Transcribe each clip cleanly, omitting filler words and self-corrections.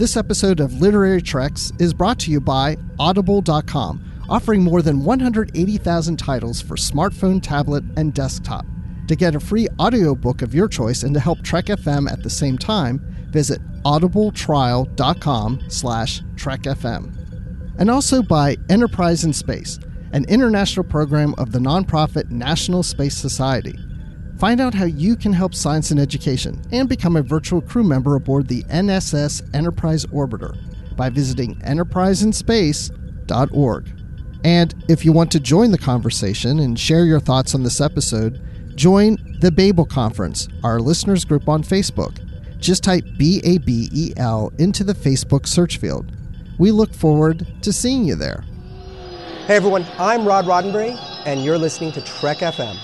This episode of Literary Treks is brought to you by Audible.com, offering more than 180,000 titles for smartphone, tablet, and desktop. To get a free audiobook of your choice and to help Trek.fm at the same time, visit audibletrial.com/Trek.fm. And also by Enterprise in Space, an international program of the nonprofit National Space Society. Find out how you can help science and education and become a virtual crew member aboard the NSS Enterprise Orbiter by visiting enterpriseinspace.org. And if you want to join the conversation and share your thoughts on this episode, join the Babel Conference, our listeners group on Facebook. Just type BABEL into the Facebook search field. We look forward to seeing you there. Hey everyone, I'm Rod Roddenberry, and you're listening to Trek.fm.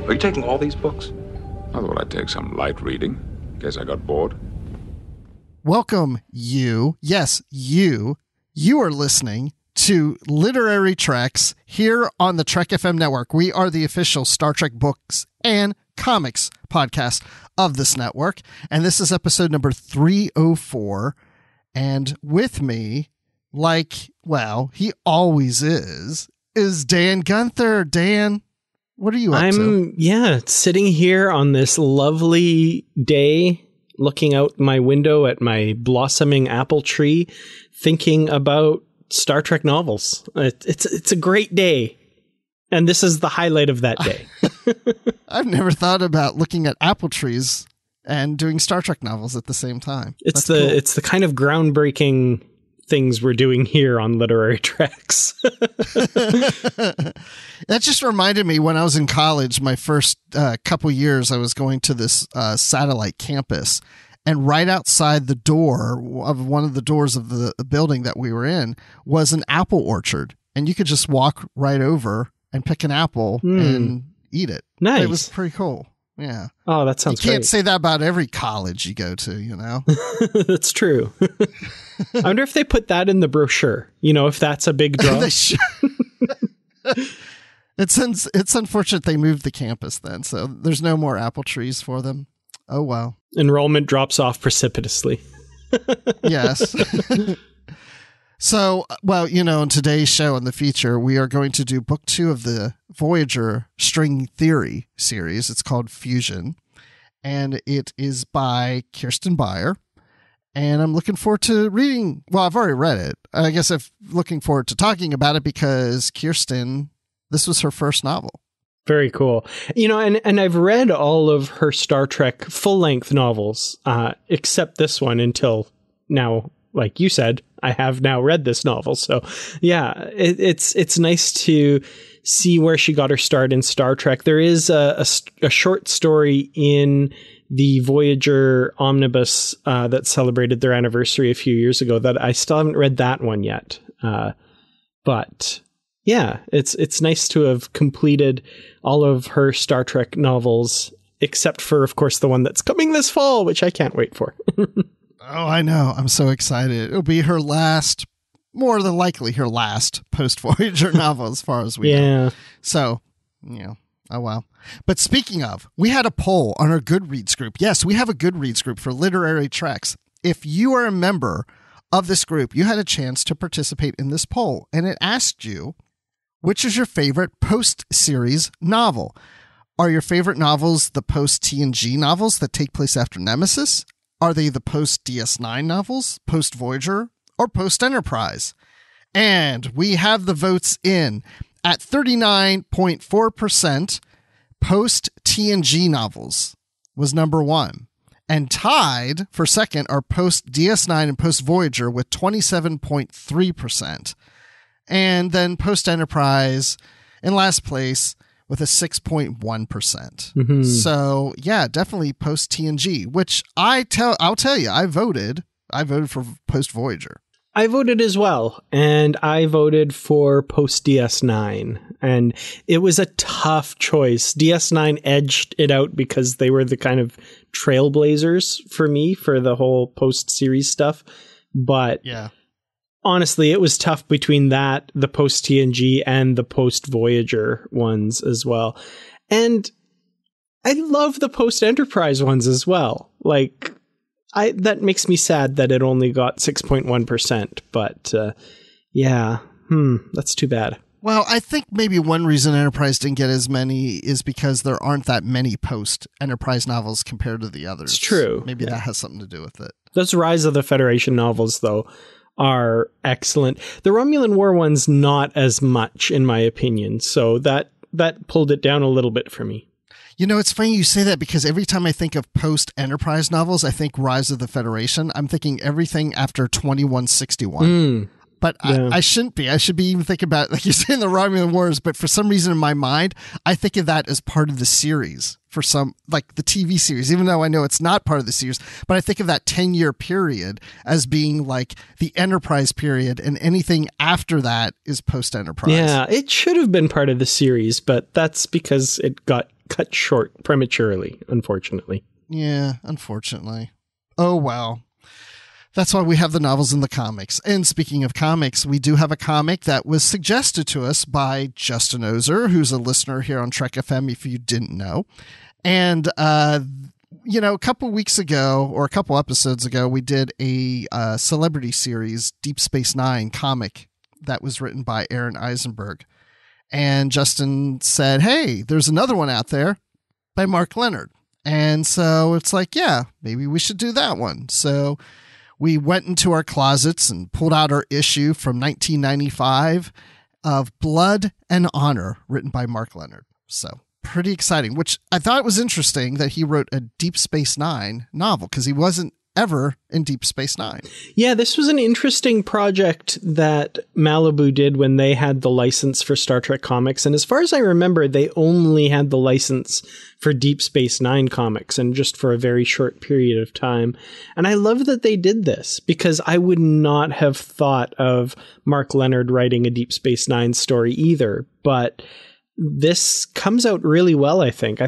Are you taking all these books? I thought I'd take some light reading, in case I got bored. Welcome, you. Yes, you. You are listening to Literary Treks here on the Trek.fm network. We are the official Star Trek books and comics podcast of this network. And this is episode number 304. And with me, like, well, he always is Dan Gunther. Dan, what are you up to? I'm sitting here on this lovely day, looking out my window at my blossoming apple tree, thinking about Star Trek novels. It's a great day, and this is the highlight of that day. I've never thought about looking at apple trees and doing Star Trek novels at the same time. It's the kind of groundbreaking things we're doing here on Literary Treks. That just reminded me when I was in college, my first couple years, I was going to this satellite campus, and right outside the door of one of the doors of the building that we were in was an apple orchard, and you could just walk right over and pick an apple and eat it. Nice. It was pretty cool. Yeah. Oh, that sounds great. You can't say that about every college you go to, you know? That's true. I wonder if they put that in the brochure, if that's a big draw. They should. It's unfortunate they moved the campus then, so there's no more apple trees for them. Oh, well. Enrollment drops off precipitously. Yes. So, well, in today's show in the feature, we are going to do book 2 of the Voyager String Theory series. It's called Fusion, and it is by Kirsten Beyer. And I'm looking forward to reading. Well, I've already read it. I guess I'm looking forward to talking about it because Kirsten, this was her first novel. Very cool. And I've read all of her Star Trek full-length novels, except this one until now. Like you said, I have now read this novel. So yeah, it's nice to see where she got her start in Star Trek. There is a short story in the Voyager omnibus that celebrated their anniversary a few years ago that I still haven't read that one yet. But yeah, it's nice to have completed all of her Star Trek novels, except for, of course, the one that's coming this fall, which I can't wait for. Oh, I know. I'm so excited. It'll be her last, more than likely her last post-Voyager novel as far as we know. So, oh well. But speaking of, we had a poll on our Goodreads group. Yes, we have a Goodreads group for Literary Treks. If you are a member of this group, you had a chance to participate in this poll, and it asked you, which is your favorite post-series novel? Are your favorite novels the post-TNG novels that take place after Nemesis? Are they the post-DS9 novels, post-Voyager, or post-Enterprise? And we have the votes in at 39.4%. Post-TNG novels was number 1. And tied for second are post-DS9 and post-Voyager with 27.3%. And then post-Enterprise in last place with a 6.1%. Mm-hmm. So yeah, definitely post TNG, which I'll tell you, I voted I voted for post-Voyager. I voted as well, and I voted for post-DS9, and it was a tough choice. DS9 edged it out because they were the kind of trailblazers for me for the whole post-series stuff, but yeah, honestly, it was tough between that, the post-TNG, and the post-Voyager ones as well. And I love the post-Enterprise ones as well. Like, that makes me sad that it only got 6.1%, but that's too bad. Well, I think maybe one reason Enterprise didn't get as many is because there aren't that many post-Enterprise novels compared to the others. It's true. Maybe that has something to do with it. Those Rise of the Federation novels, though, are excellent. The Romulan War one's not as much, in my opinion, so that pulled it down a little bit for me. You know, it's funny you say that because every time I think of post-Enterprise novels, I think Rise of the Federation. I'm thinking everything after 2161. But yeah. I shouldn't be. I should be even thinking about, like you're saying, the Romulan Wars. But for some reason in my mind, I think of that as part of the series for some, like the TV series, even though I know it's not part of the series. But I think of that 10-year period as being like the Enterprise period, and anything after that is post-Enterprise. Yeah, it should have been part of the series, but that's because it got cut short prematurely, unfortunately. Yeah, unfortunately. Oh, well. That's why we have the novels and the comics. And speaking of comics, we do have a comic that was suggested to us by Justin Ozer, who's a listener here on Trek.fm, if you didn't know. And, a couple weeks ago, or a couple episodes ago, we did a celebrity series, Deep Space Nine comic that was written by Aaron Eisenberg. And Justin said, hey, there's another one out there by Mark Lenard. And so it's like, yeah, maybe we should do that one. So we went into our closets and pulled out our issue from 1995 of Blood and Honor, written by Mark Lenard. So pretty exciting, which I thought was interesting that he wrote a Deep Space Nine novel because he wasn't ever in Deep Space Nine. Yeah, this was an interesting project that Malibu did when they had the license for Star Trek comics. And as far as I remember, they only had the license for Deep Space Nine comics, and just for a very short period of time. And I love that they did this because I would not have thought of Mark Lenard writing a Deep Space Nine story either. But this comes out really well, I think.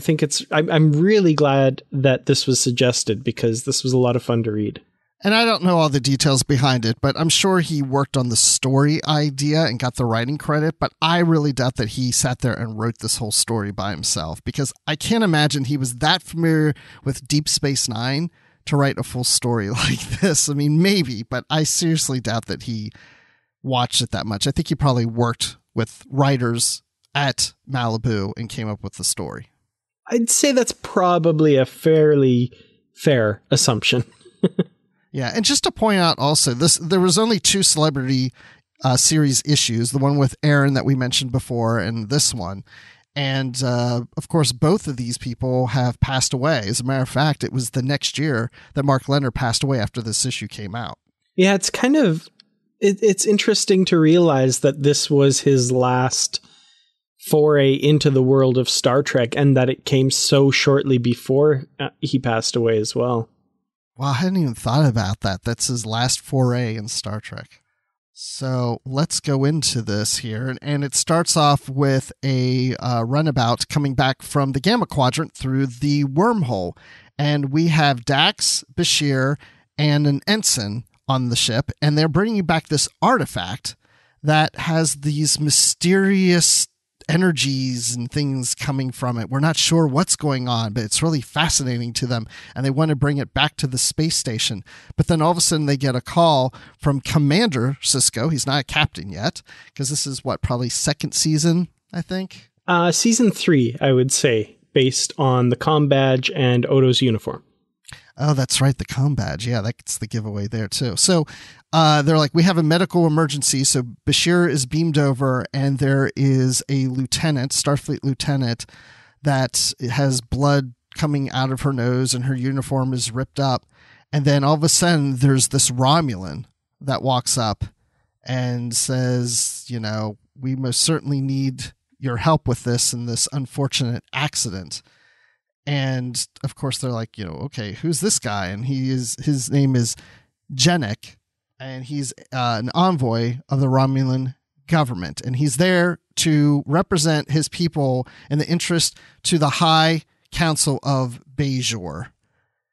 I'm really glad that this was suggested because this was a lot of fun to read. And I don't know all the details behind it, but I'm sure he worked on the story idea and got the writing credit. But I really doubt that he sat there and wrote this whole story by himself, because I can't imagine he was that familiar with Deep Space Nine to write a full story like this. I mean, maybe, but I seriously doubt that he watched it that much. I think he probably worked with writers at Malibu and came up with the story. I'd say that's probably a fairly fair assumption. Yeah, and just to point out also, there was only 2 celebrity series issues, the one with Aaron that we mentioned before and this one. And, of course, both of these people have passed away. As a matter of fact, it was the next year that Mark Lenard passed away after this issue came out. Yeah, it's kind of... It's interesting to realize that this was his last foray into the world of Star Trek, and that it came so shortly before he passed away as well. Wow, I hadn't even thought about that. That's his last foray in Star Trek. So let's go into this here. And it starts off with a runabout coming back from the Gamma Quadrant through the wormhole. And we have Dax, Bashir, and an ensign on the ship. And they're bringing back this artifact that has these mysterious energies and things coming from it. We're not sure what's going on, but it's really fascinating to them, and they want to bring it back to the space station. But then all of a sudden they get a call from Commander Sisko. He's not a captain yet, because this is probably second season, I think. Season 3, I would say, based on the comm badge and Odo's uniform. Oh, that's right, the comm badge. Yeah, that's the giveaway there too. So they're like, we have a medical emergency. So Bashir is beamed over, and there is a lieutenant, Starfleet lieutenant, that has blood coming out of her nose, and her uniform is ripped up. And then all of a sudden, there's this Romulan that walks up and says, we most certainly need your help with this in this unfortunate accident. And of course they're like, okay, who's this guy? And his name is Janek, and he's an envoy of the Romulan government, and he's there to represent his people in the interest to the High Council of Bajor.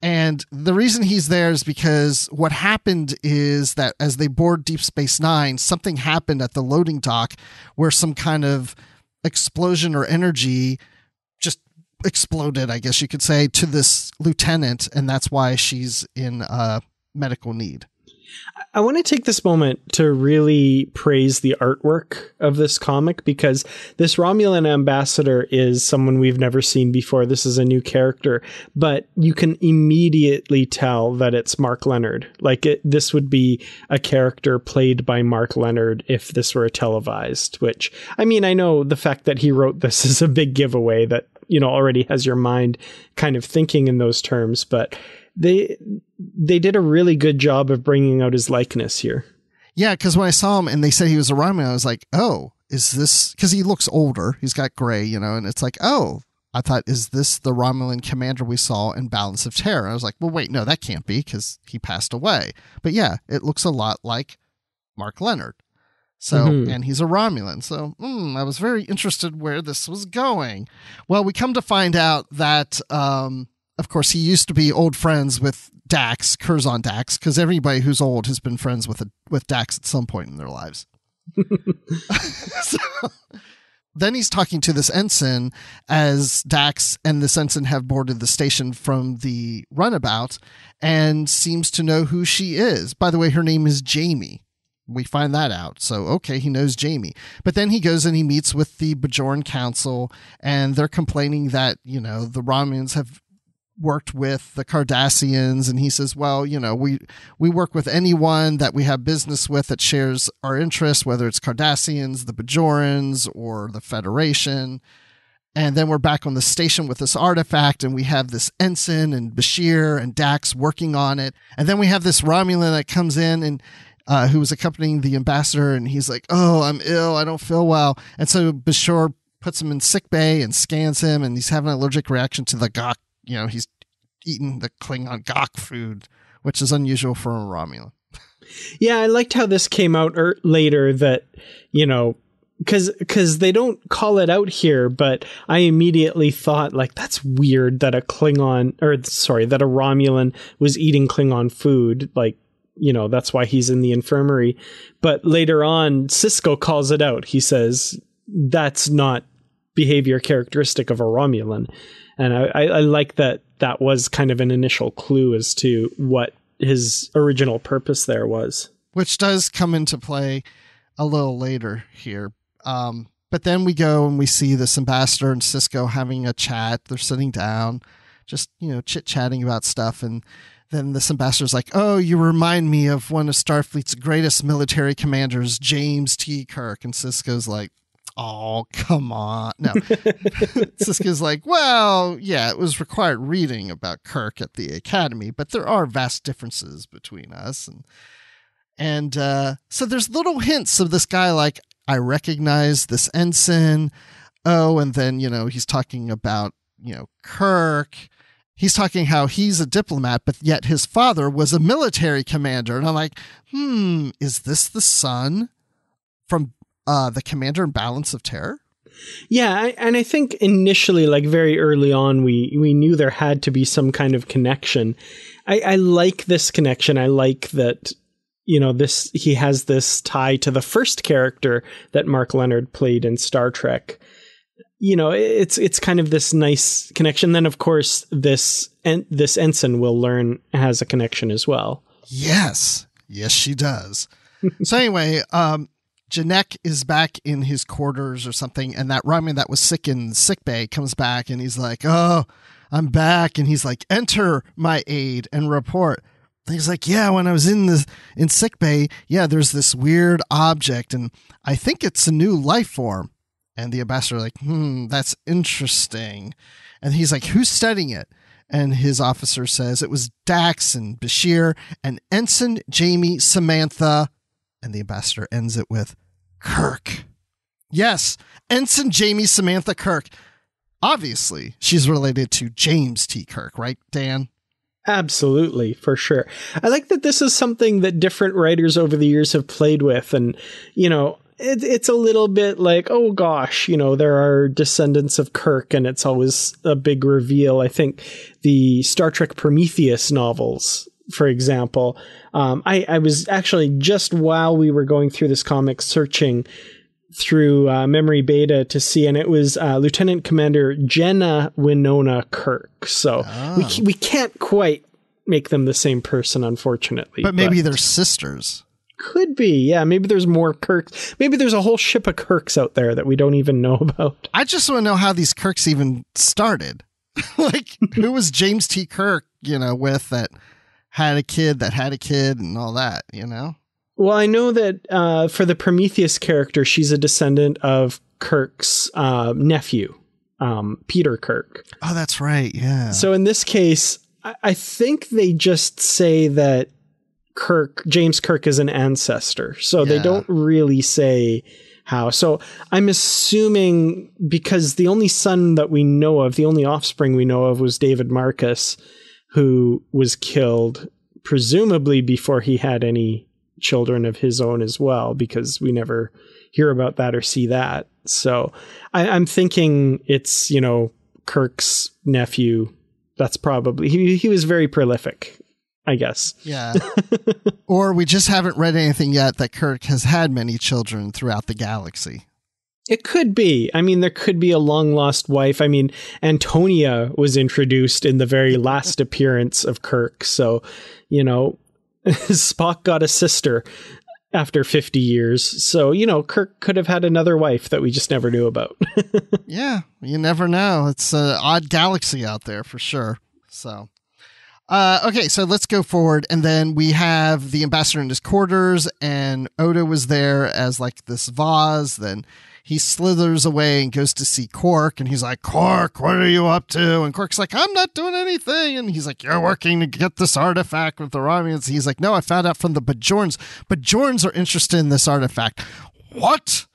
And the reason he's there is because what happened is that as they board Deep Space Nine, something happened at the loading dock where some kind of explosion or energy just exploded, I guess you could say, to this lieutenant, and that's why she's in medical need. I want to take this moment to really praise the artwork of this comic, because this Romulan ambassador is someone we've never seen before. This is a new character, but you can immediately tell that it's Mark Lenard. Like this would be a character played by Mark Lenard if this were a televised, which, I mean, I know the fact that he wrote this is a big giveaway that, you know, already has your mind kind of thinking in those terms, but they did a really good job of bringing out his likeness here. Yeah, because when I saw him and they said he was a Romulan, I was like, oh, is this... Because he looks older. He's got gray, you know, and it's like, oh, I thought, is this the Romulan commander we saw in Balance of Terror? I was like, well, wait, no, that can't be because he passed away. But yeah, it looks a lot like Mark Lenard. So, and he's a Romulan. So I was very interested where this was going. Well, we come to find out that... of course, he used to be old friends with Dax, Curzon Dax, because everybody who's old has been friends with Dax at some point in their lives. So, then he's talking to this ensign as Dax and this ensign have boarded the station from the runabout and seems to know who she is. By the way, her name is Jamie. We find that out. So, okay, he knows Jamie. But then he goes and he meets with the Bajoran Council, and they're complaining that, you know, the Romulans have worked with the Cardassians, and he says, well, you know, we work with anyone that we have business with that shares our interests, whether it's Cardassians, the Bajorans, or the Federation. And then we're back on the station with this artifact, and we have this ensign and Bashir and Dax working on it. And then we have this Romulan that comes in and who was accompanying the ambassador, and he's like, oh, I'm ill, I don't feel well. And so Bashir puts him in sickbay and scans him, and he's having an allergic reaction to the Gok. You know, he's eating the Klingon Gok food, which is unusual for a Romulan. Yeah, I liked how this came out later that, you know, because they don't call it out here, but I immediately thought, like, that's weird that that a Romulan was eating Klingon food. Like, you know, that's why he's in the infirmary. But later on, Sisko calls it out. He says, that's not behavior characteristic of a Romulan. And I like that was kind of an initial clue as to what his original purpose there was. Which does come into play a little later here. But then we go and we see this ambassador and Sisko having a chat. They're sitting down, just, you know, chit-chatting about stuff. And then this ambassador's like, oh, you remind me of one of Starfleet's greatest military commanders, James T. Kirk. And Sisko's like, oh, come on. No. Sisko's like, well, yeah, it was required reading about Kirk at the Academy, but there are vast differences between us. And so there's little hints of this guy, like, I recognize this ensign. Oh, and then, you know, he's talking about, you know, Kirk. He's talking how he's a diplomat, but yet his father was a military commander. And I'm like, is this the son from the commander in Balance of Terror? Yeah, and I think initially, like very early on, we knew there had to be some kind of connection. I like this connection. I like that, you know, he has this tie to the first character that Mark Lenard played in Star Trek. You know, it's kind of this nice connection. Then, of course, this ensign we'll learn has a connection as well. Yes, she does. So anyway, Janek is back in his quarters or something, and that Romulan that was sick in sickbay comes back, and he's like, oh, I'm back. And he's like, enter my aid and report. And he's like, yeah, when I was in sickbay, yeah, there's this weird object, and I think it's a new life form. And the ambassador like, that's interesting. And he's like, who's studying it? And his officer says it was Dax and Bashir and Ensign Jamie Samantha. And the ambassador ends it with Kirk. Yes, Ensign Jamie Samantha Kirk. Obviously, she's related to James T. Kirk, right, Dan? Absolutely, for sure. I like that this is something that different writers over the years have played with. And, it's a little bit like, oh gosh, there are descendants of Kirk, and it's always a big reveal. I think the Star Trek Prometheus novels, for example, I was actually, just while we were going through this comic, searching through Memory Beta to see, and it was Lieutenant Commander Jenna Winona Kirk. So we can't quite make them the same person, unfortunately. But maybe they're sisters. Could be, yeah. Maybe there's more Kirks. Maybe there's a whole ship of Kirks out there that we don't even know about. I just want to know how these Kirks even started. Like, who was James T. Kirk, with that had a kid and all that, Well, I know that for the Prometheus character, she's a descendant of Kirk's nephew, Peter Kirk. Oh, that's right, yeah. So in this case, I think they just say that James Kirk is an ancestor. So they don't really say how. So I'm assuming, because the only son that we know of, the only offspring we know of, was David Marcus, who was killed presumably before he had any children of his own as well, because we never hear about that or see that. So I'm thinking it's, Kirk's nephew. That's probably, he was very prolific, I guess. Yeah. Or we just haven't read anything yet that Kirk has had many children throughout the galaxy. It could be. I mean, there could be a long lost wife. I mean, Antonia was introduced in the very last appearance of Kirk. So, Spock got a sister after 50 years. So, Kirk could have had another wife that we just never knew about. Yeah, you never know. It's an odd galaxy out there for sure. So, okay, so let's go forward. And then we have the ambassador in his quarters, and Odo was there as like this vase. Then he slithers away and goes to see Quark, and he's like, Quark, what are you up to? And Quark's like, I'm not doing anything. And he's like, you're working to get this artifact with the Romulans. He's like, no, I found out from the Bajorans. Bajorans are interested in this artifact. What?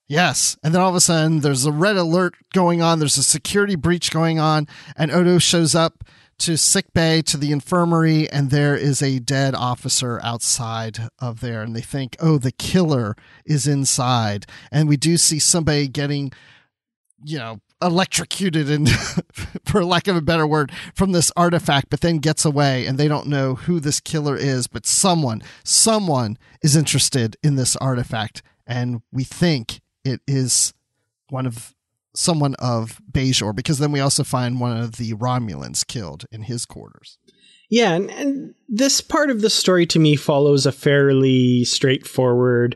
Yes. And then all of a sudden, there's a red alert going on. There's a security breach going on, and Odo shows up to Sickbay, to the infirmary, and there is a dead officer outside of there, and they think, oh, the killer is inside. And we do see somebody getting, electrocuted, and for lack of a better word, from this artifact, but then gets away, and they don't know who this killer is, but someone is interested in this artifact, and we think it is someone of Bajor, because then we also find one of the Romulans killed in his quarters. Yeah, and this part of the story to me follows a fairly straightforward,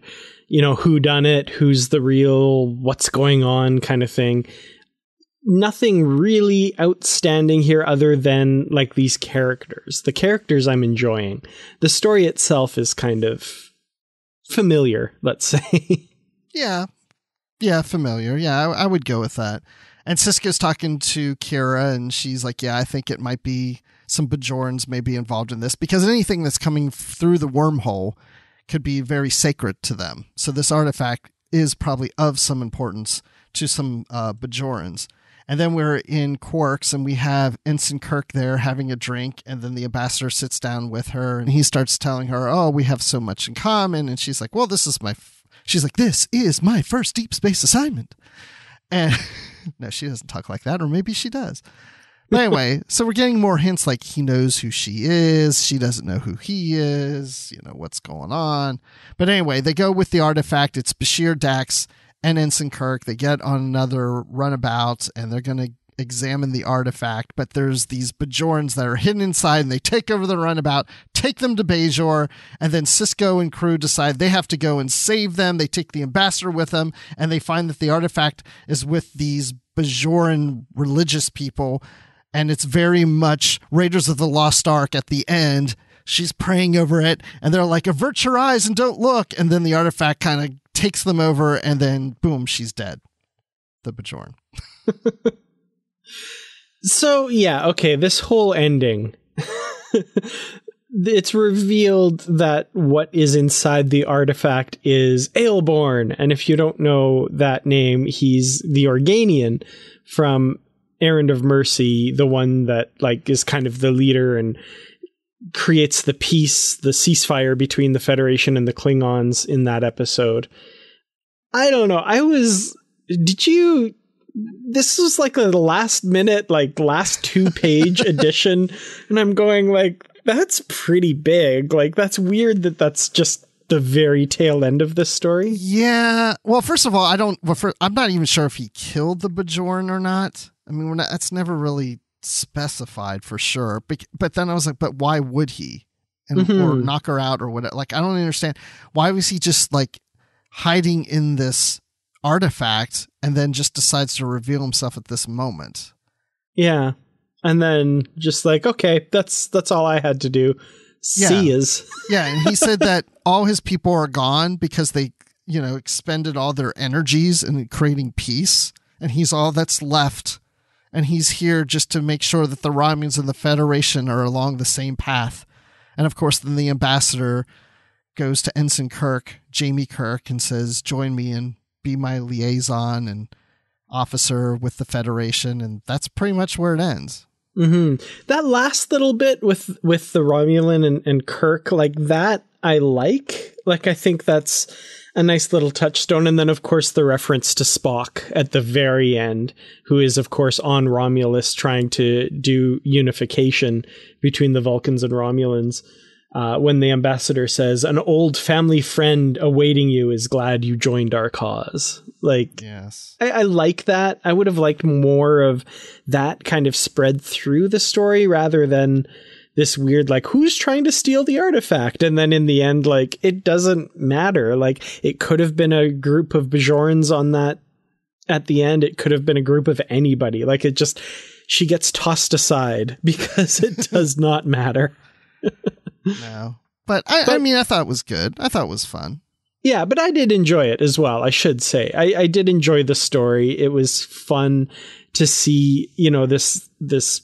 whodunit, who's the real, what's going on kind of thing. Nothing really outstanding here other than like these characters. The characters I'm enjoying. The story itself is kind of familiar, let's say. Yeah, familiar. Yeah, I would go with that. And Sisko's talking to Kira, and she's like, yeah, I think it might be some Bajorans may be involved in this, because anything that's coming through the wormhole could be very sacred to them. So this artifact is probably of some importance to some Bajorans. And then we're in Quarks, and we have Ensign Kirk there having a drink, and then the ambassador sits down with her, and he starts telling her, oh, we have so much in common. And she's like, well, this is my first deep space assignment. And no, she doesn't talk like that, or maybe she does. But anyway, so we're getting more hints, like he knows who she is. She doesn't know who he is, what's going on. But anyway, they go with the artifact. It's Bashir, Dax, and Ensign Kirk. They get on another runabout, and they're going to examine the artifact, but there's these Bajorans that are hidden inside, and they take over the runabout, take them to Bajor, and then Sisko and crew decide they have to go and save them. They take the ambassador with them, and they find that the artifact is with these Bajoran religious people, and it's very much Raiders of the Lost Ark at the end. She's praying over it, and they're like, avert your eyes and don't look, and then the artifact kind of takes them over, and then boom, she's dead. The Bajoran. So, yeah, okay, this whole ending, it's revealed that what is inside the artifact is Aelborn. And if you don't know that name, he's the Organian from Errand of Mercy, the one that like is kind of the leader and creates the peace, the ceasefire between the Federation and the Klingons in that episode. I don't know. This was like a last minute, like last 2-page edition. And I'm going like, that's pretty big. Like, that's weird that that's just the very tail end of this story. Yeah. Well, first of all, I'm not even sure if he killed the Bajoran or not. I mean, that's never really specified for sure. But then I was like, but why would he? Or knock her out or whatever. Like, I don't understand. Why was he just like hiding in this artifact and then just decides to reveal himself at this moment? Yeah. And then just like, okay, that's all I had to do. See yous. Yeah. And he said that all his people are gone because they, expended all their energies in creating peace. And he's all that's left. And he's here just to make sure that the Romulans and the Federation are along the same path. And of course, then the ambassador goes to Ensign Kirk, Jamie Kirk, and says, join me and be my liaison and officer with the Federation. And that's pretty much where it ends. Mm-hmm. That last little bit with the Romulan and Kirk, like that, I like. Like, I think that's a nice little touchstone. And then, of course, the reference to Spock at the very end, who is, of course, on Romulus trying to do unification between the Vulcans and Romulans. When the ambassador says, an old family friend awaiting you is glad you joined our cause. Like, yes, I like that. I would have liked more of that kind of spread through the story rather than this weird, like, who's trying to steal the artifact? And then in the end, like, it doesn't matter. Like, it could have been a group of Bajorans on that at the end. It could have been a group of anybody. Like, she gets tossed aside because it does not matter. No, but I mean, I thought it was good. I thought it was fun. Yeah, but I did enjoy it as well, I should say. I did enjoy the story. It was fun to see, this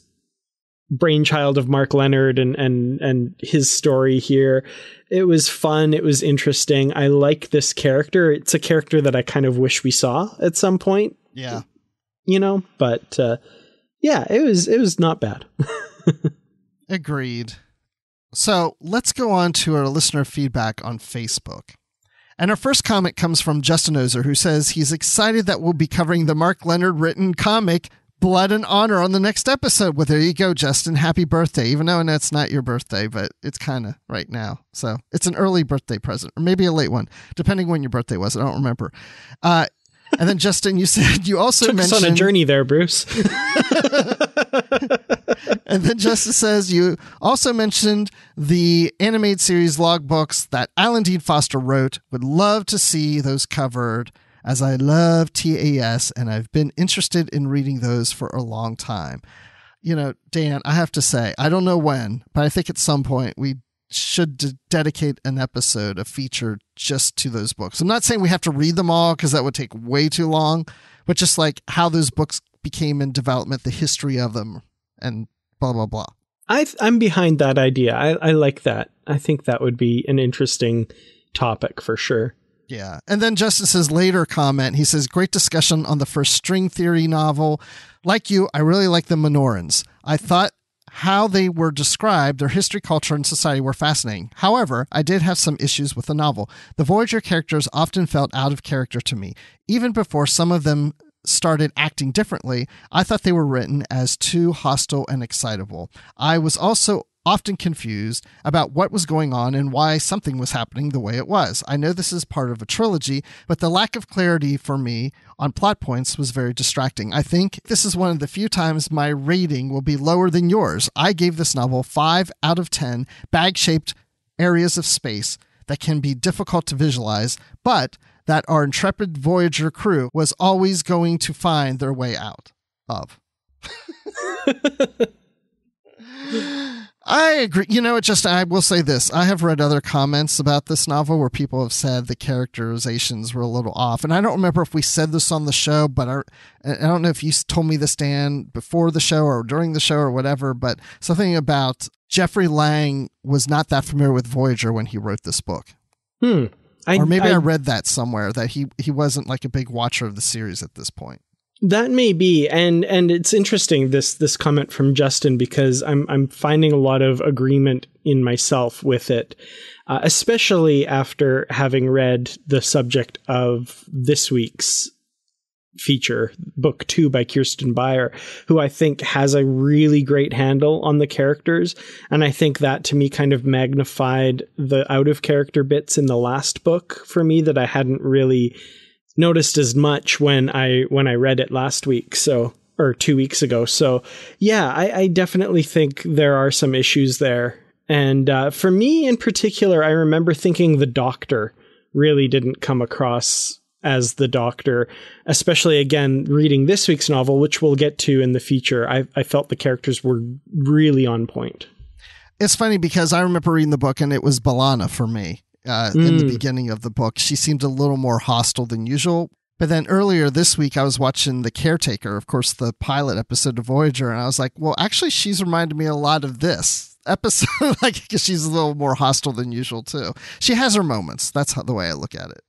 brainchild of Mark Lenard and his story here. It was fun. It was interesting. I like this character. It's a character that I kind of wish we saw at some point. Yeah. But yeah, it was not bad. Agreed. So let's go on to our listener feedback on Facebook. And our first comment comes from Justin Ozer, who says he's excited that we'll be covering the Mark Lenard written comic Blood and Honor on the next episode. Well, there you go, Justin. Happy birthday. Even though I know it's not your birthday, but it's kind of right now. So it's an early birthday present, or maybe a late one, depending when your birthday was. I don't remember. And then, Justin, you said you also mentioned... Took us on a journey there, Bruce. And then Justin says you also mentioned the animated series logbooks that Alan Dean Foster wrote. Would love to see those covered, as I love TAS, and I've been interested in reading those for a long time. Dan, I have to say, I don't know when, but I think at some point we should dedicate an episode, a feature just to those books. I'm not saying we have to read them all because that would take way too long, but just like how those books became in development, the history of them, and blah, blah, blah. I'm behind that idea. I like that. I think that would be an interesting topic for sure. Yeah. And then Justice's later comment, he says, great discussion on the first string theory novel. Like you, I really like the Monorhans. I thought how they were described, their history, culture, and society were fascinating. However, I did have some issues with the novel. The Voyager characters often felt out of character to me. Even before some of them started acting differently, I thought they were written as too hostile and excitable. I was also often confused about what was going on and why something was happening the way it was. I know this is part of a trilogy, but the lack of clarity for me on plot points was very distracting. I think this is one of the few times my rating will be lower than yours. I gave this novel 5 out of 10 bag-shaped areas of space that can be difficult to visualize, but that our intrepid Voyager crew was always going to find their way out of. I agree. I will say this. I have read other comments about this novel where people have said the characterizations were a little off. And I don't remember if we said this on the show, but I don't know if you told me this, Dan, before the show or during the show or whatever, but something about Jeffrey Lang was not that familiar with Voyager when he wrote this book. Or maybe I read that somewhere, that he wasn't like a big watcher of the series at this point. That may be, and it's interesting, this comment from Justin, because I'm finding a lot of agreement in myself with it, especially after having read the subject of this week's feature, book 2 by Kirsten Beyer, who I think has a really great handle on the characters, and I think that to me kind of magnified the out of character bits in the last book for me that I hadn't really noticed as much when I read it last week, or 2 weeks ago. So yeah, I definitely think there are some issues there. And for me in particular, I remember thinking the Doctor really didn't come across as the Doctor, especially again, reading this week's novel, which we'll get to in the feature. I felt the characters were really on point. It's funny because I remember reading the book and it was B'Elanna for me. In the beginning of the book, she seemed a little more hostile than usual. But then earlier this week, I was watching The Caretaker, of course, the pilot episode of Voyager, and I was like, well, actually, she's reminded me a lot of this episode, like, because she's a little more hostile than usual, too. She has her moments. That's the way I look at it.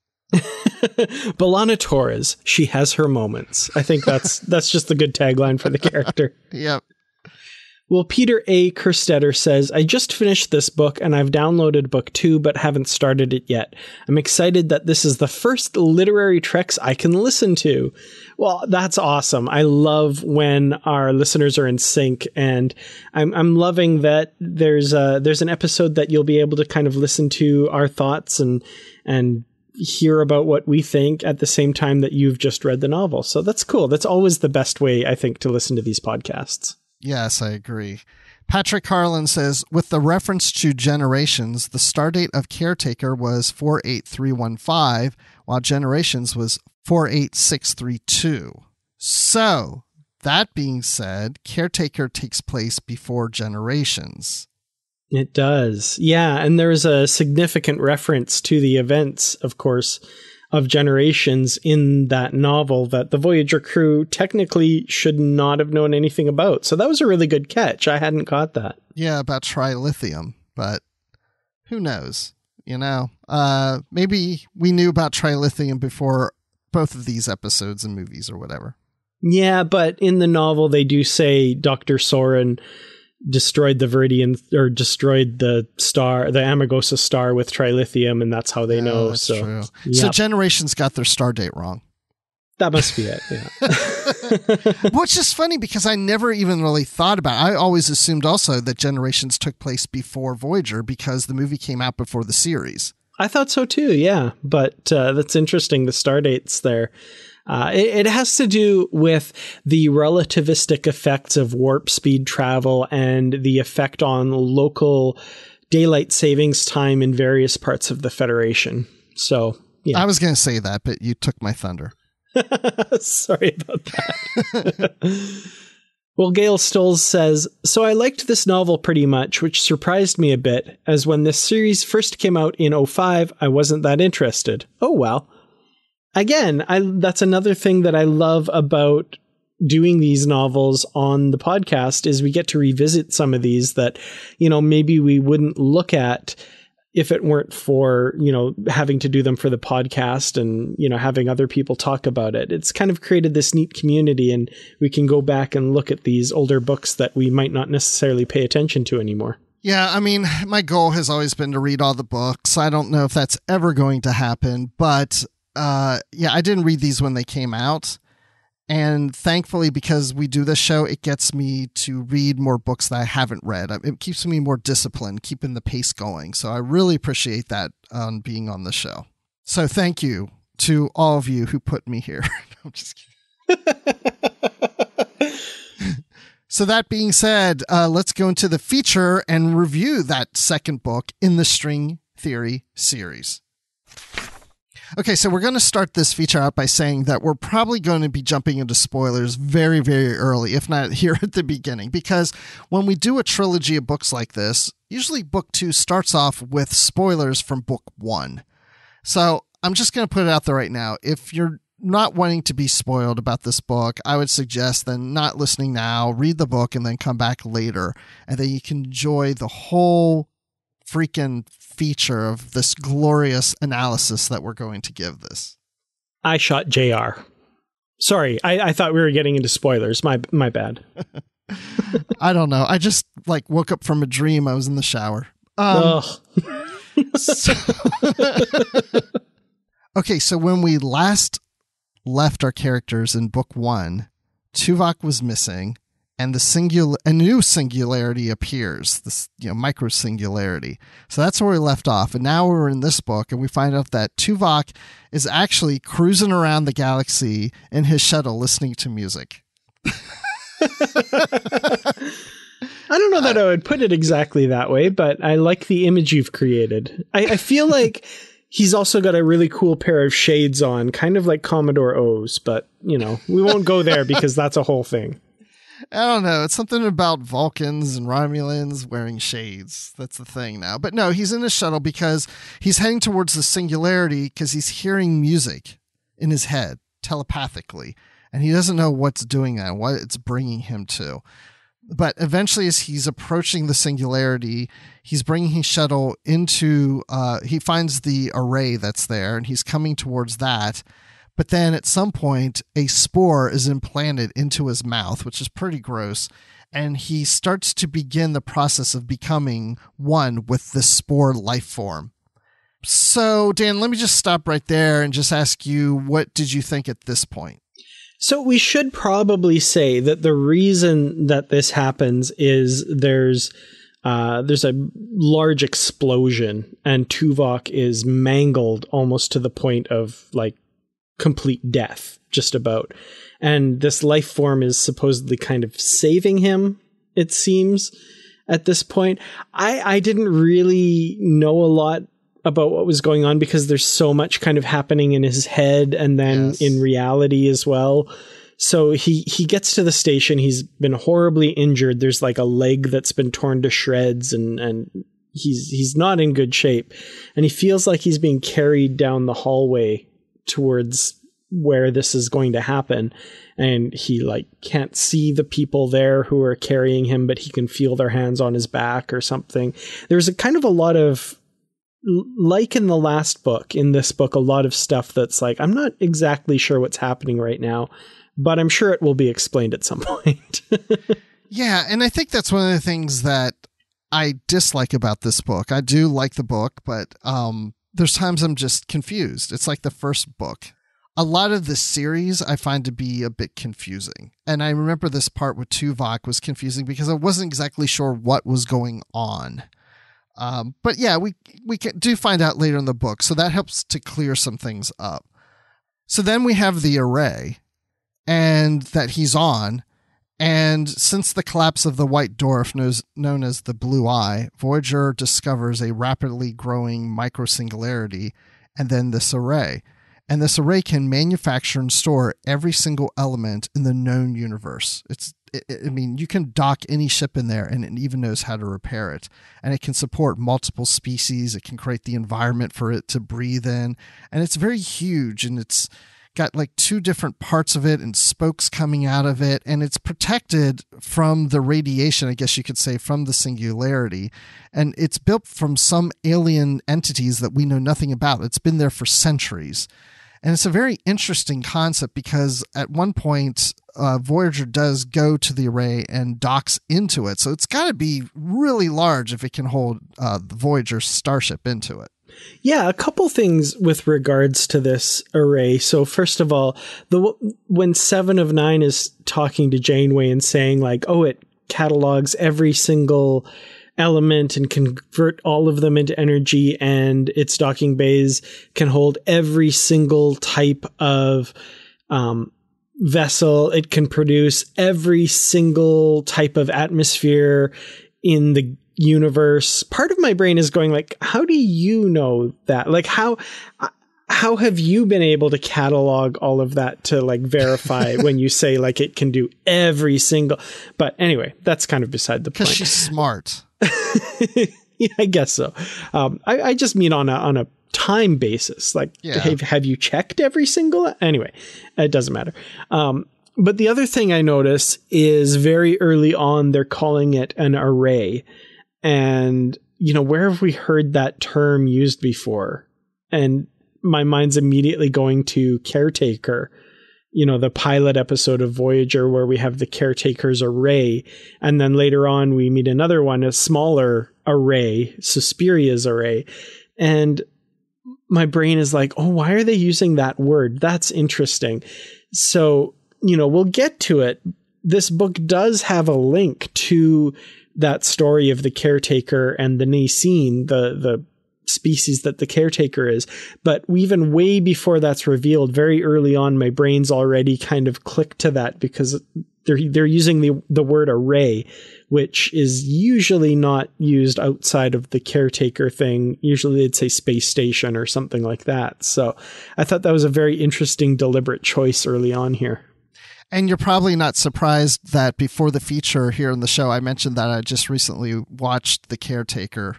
B'Elanna Torres, she has her moments. I think that's just the good tagline for the character. Yep. Well, Peter A. Kerstetter says, I just finished this book and I've downloaded book 2, but haven't started it yet. I'm excited that this is the first literary Treks I can listen to. Well, that's awesome. I love when our listeners are in sync, and I'm loving that there's an episode that you'll be able to kind of listen to our thoughts and hear about what we think at the same time that you've just read the novel. So that's cool. That's always the best way, I think, to listen to these podcasts. Yes, I agree. Patrick Carlin says, with the reference to Generations, the stardate of Caretaker was 48315, while Generations was 48632. So, that being said, Caretaker takes place before Generations. It does. Yeah, and there's a significant reference to the events, of course, of Generations in that novel that the Voyager crew technically should not have known anything about. So that was a really good catch. I hadn't caught that. Yeah, about trilithium, but who knows? You know, maybe we knew about trilithium before both of these episodes and movies or whatever. Yeah, but in the novel, they do say Dr. Soren destroyed the Viridian, or destroyed the star, the Amargosa star with trilithium, and that's how they know. That's so true. Yep. So Generations got their star date wrong. That must be it. Yeah. Which is funny because I never even really thought about it. I always assumed also that Generations took place before Voyager because the movie came out before the series. I thought so too, yeah. But that's interesting, the star dates there. It has to do with the relativistic effects of warp speed travel and the effect on local daylight savings time in various parts of the Federation. So, yeah. I was going to say that, but you took my thunder. Sorry about that. Well, Gail Stolz says, so I liked this novel pretty much, which surprised me a bit, as when this series first came out in 2005, I wasn't that interested. Oh, well. Again, that's another thing that I love about doing these novels on the podcast is we get to revisit some of these that, you know, maybe we wouldn't look at if it weren't for, you know, having to do them for the podcast and, you know, having other people talk about it. It's kind of created this neat community, and we can go back and look at these older books that we might not necessarily pay attention to anymore. Yeah, I mean, my goal has always been to read all the books. I don't know if that's ever going to happen, but yeah, I didn't read these when they came out. And thankfully, because we do this show, it gets me to read more books that I haven't read. It keeps me more disciplined, keeping the pace going. So I really appreciate that on being on the show. So thank you to all of you who put me here. I'm just kidding. So that being said, let's go into the feature and review that second book in the String Theory series. Okay, so we're going to start this feature out by saying that we're probably going to be jumping into spoilers very, very early, if not here at the beginning, because when we do a trilogy of books like this, usually book 2 starts off with spoilers from book 1. So I'm just going to put it out there right now. If you're not wanting to be spoiled about this book, I would suggest then not listening now, read the book, and then come back later, and then you can enjoy the whole freaking feature of this glorious analysis that we're going to give this. I shot JR. Sorry, I thought we were getting into spoilers. My bad. I don't know. I just woke up from a dream. I was in the shower. Okay, so when we last left our characters in book 1, Tuvok was missing, and a new singularity appears, this micro singularity. So that's where we left off, and now we're in this book, and we find out that Tuvok is actually cruising around the galaxy in his shuttle listening to music. I don't know that I would put it exactly that way, but I like the image you've created. I feel like he's also got a really cool pair of shades on, kind of like Commodore O's, but, we won't go there because that's a whole thing. I don't know. It's something about Vulcans and Romulans wearing shades. That's the thing now. But no, he's in his shuttle because he's heading towards the singularity because he's hearing music in his head telepathically. And he doesn't know what's doing that, what it's bringing him to. But eventually, as he's approaching the singularity, he's bringing his shuttle into, he finds the array that's there, and he's coming towards that. But then at some point, a spore is implanted into his mouth, which is pretty gross. And he starts to begin the process of becoming one with this spore life form. So, Dan, let me just stop right there and just ask you, what did you think at this point? So we should probably say that the reason that this happens is there's a large explosion and Tuvok is mangled almost to the point of complete death, just about. And this life form is supposedly kind of saving him, it seems, at this point. I didn't really know a lot about what was going on because there's so much kind of happening in his head and then in reality as well. So he gets to the station. He's been horribly injured. There's a leg that's been torn to shreds and he's not in good shape. And he feels like he's being carried down the hallway towards where this is going to happen. And he can't see the people there who are carrying him, but he can feel their hands on his back or something. There's a kind of a lot of, like in the last book, in this book, a lot of stuff that's I'm not exactly sure what's happening right now, but I'm sure it will be explained at some point. Yeah, and I think that's one of the things that I dislike about this book. I do like the book, but there's times I'm just confused. It's like the first book. A lot of the series I find to be a bit confusing. And I remember this part with Tuvok was confusing because I wasn't exactly sure what was going on. But yeah, we do find out later in the book, so that helps to clear some things up. So then we have the array, and that he's on, and since the collapse of the white dwarf known as the Blue Eye, Voyager discovers a rapidly growing microsingularity, and then this array. And this array can manufacture and store every single element in the known universe. You can dock any ship in there and it even knows how to repair it. And it can support multiple species. It can create the environment for it to breathe in. And it's very huge, and it's got 2 different parts of it and spokes coming out of it. And it's protected from the radiation, I guess you could say, from the singularity. And it's built from some alien entities that we know nothing about. It's been there for centuries. And it's a very interesting concept because at one point, Voyager does go to the array and docks into it. So it's got to be really large if it can hold the Voyager starship into it. Yeah, a couple things with regards to this array. So first of all, when 7 of 9 is talking to Janeway and saying it catalogs every single element and convert all of them into energy, and its docking bays can hold every single type of vessel. It can produce every single type of atmosphere in the universe. Part of my brain is going how do you know that? How have you been able to catalog all of that to verify when you say it can do every single, but anyway, that's kind of beside the point. Because she's smart. Yeah, I guess so. I just mean on a time basis. Have you checked every single? Anyway, it doesn't matter. But the other thing I notice is very early on, they're calling it an array. And, where have we heard that term used before? And my mind's immediately going to caretaker. the pilot episode of Voyager where we have the caretaker's array. And then later on, we meet another one, a smaller array, Suspiria's array. And my brain is like, oh, why are they using that word? That's interesting. So, we'll get to it. This book does have a link to that story of the caretaker and the Nasine, the species that the caretaker is. But even way before that's revealed, very early on, my brain's already kind of clicked to that because they're using the word array, which is usually not used outside of the caretaker thing. Usually they'd say space station or something like that. So I thought that was a very interesting, deliberate choice early on here. And you're probably not surprised that before the feature here in the show, I mentioned that I just recently watched The Caretaker,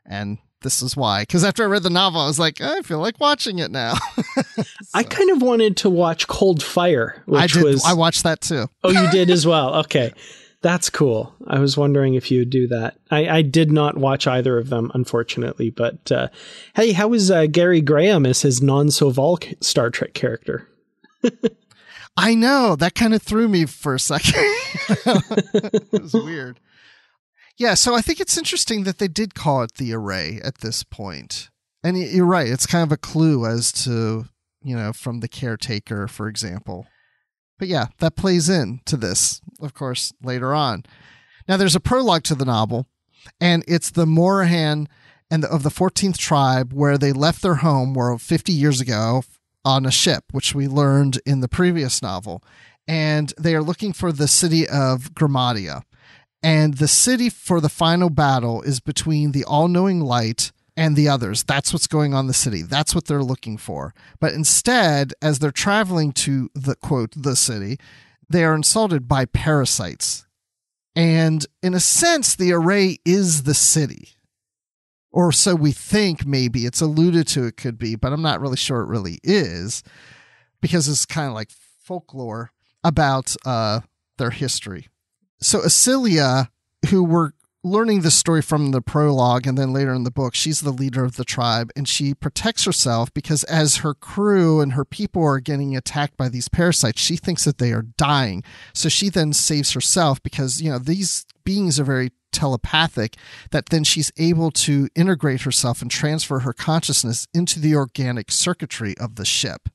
and this is why. Because after I read the novel, I was like, I feel like watching it now. So. I kind of wanted to watch Cold Fire, which I watched that too. Oh, you did as well? Okay. That's cool. I was wondering if you would do that. I did not watch either of them, unfortunately. But hey, how was Gary Graham as his non-Soval Star Trek character? I know. That kind of threw me for a second. It was weird. Yeah, so I think it's interesting that they did call it the array at this point. And you're right. It's kind of a clue as to, from the caretaker, for example. But yeah, that plays into this, of course, later on. Now, there's a prologue to the novel, and it's the Monorhan and of the 14th tribe where they left their home 50 years ago on a ship, which we learned in the previous novel. And they are looking for the city of Gramadia. And the city for the final battle is between the all-knowing light and the others. That's what's going on in the city. That's what they're looking for. But instead, as they're traveling to the, quote, the city, they are insulted by parasites. And in a sense, the array is the city. Or so we think maybe. It's alluded to it could be, but I'm not really sure it really is. Because it's kind of like folklore about their history. So Asilia, who we're learning this story from the prologue and then later in the book, she's the leader of the tribe, and she protects herself because as her crew and her people are getting attacked by these parasites, she thinks that they are dying. So she then saves herself because, these beings are very telepathic, that then she's able to integrate herself and transfer her consciousness into the organic circuitry of the ship,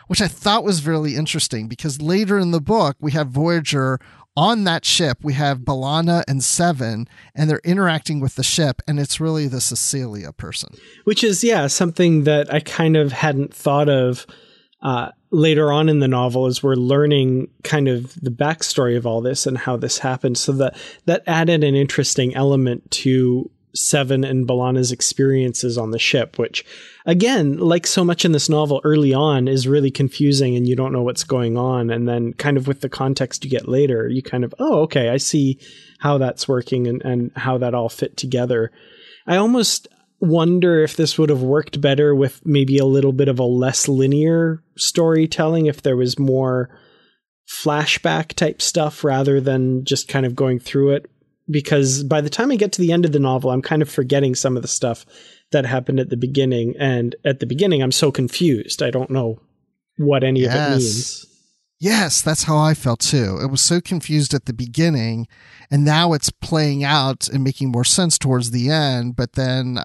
which I thought was really interesting because later in the book, we have Voyager on that ship. We have B'Elanna and Seven, and they're interacting with the ship, and it's really the Cecilia person. Which is, something that I kind of hadn't thought of later on in the novel as we're learning kind of the backstory of all this and how this happened. So that added an interesting element to Seven and B'Elanna's experiences on the ship, which, again, like so much in this novel early on, is really confusing and you don't know what's going on. And then kind of with the context you get later, you kind of, oh, okay, I see how that's working and how that all fit together. I almost wonder if this would have worked better with maybe a little bit of a less linear storytelling, if there was more flashback type stuff rather than just kind of going through it. Because by the time I get to the end of the novel, I'm kind of forgetting some of the stuff that happened at the beginning. And at the beginning, I'm so confused. I don't know what any of it means. Yes, that's how I felt too. It was so confused at the beginning, and now it's playing out and making more sense towards the end. But then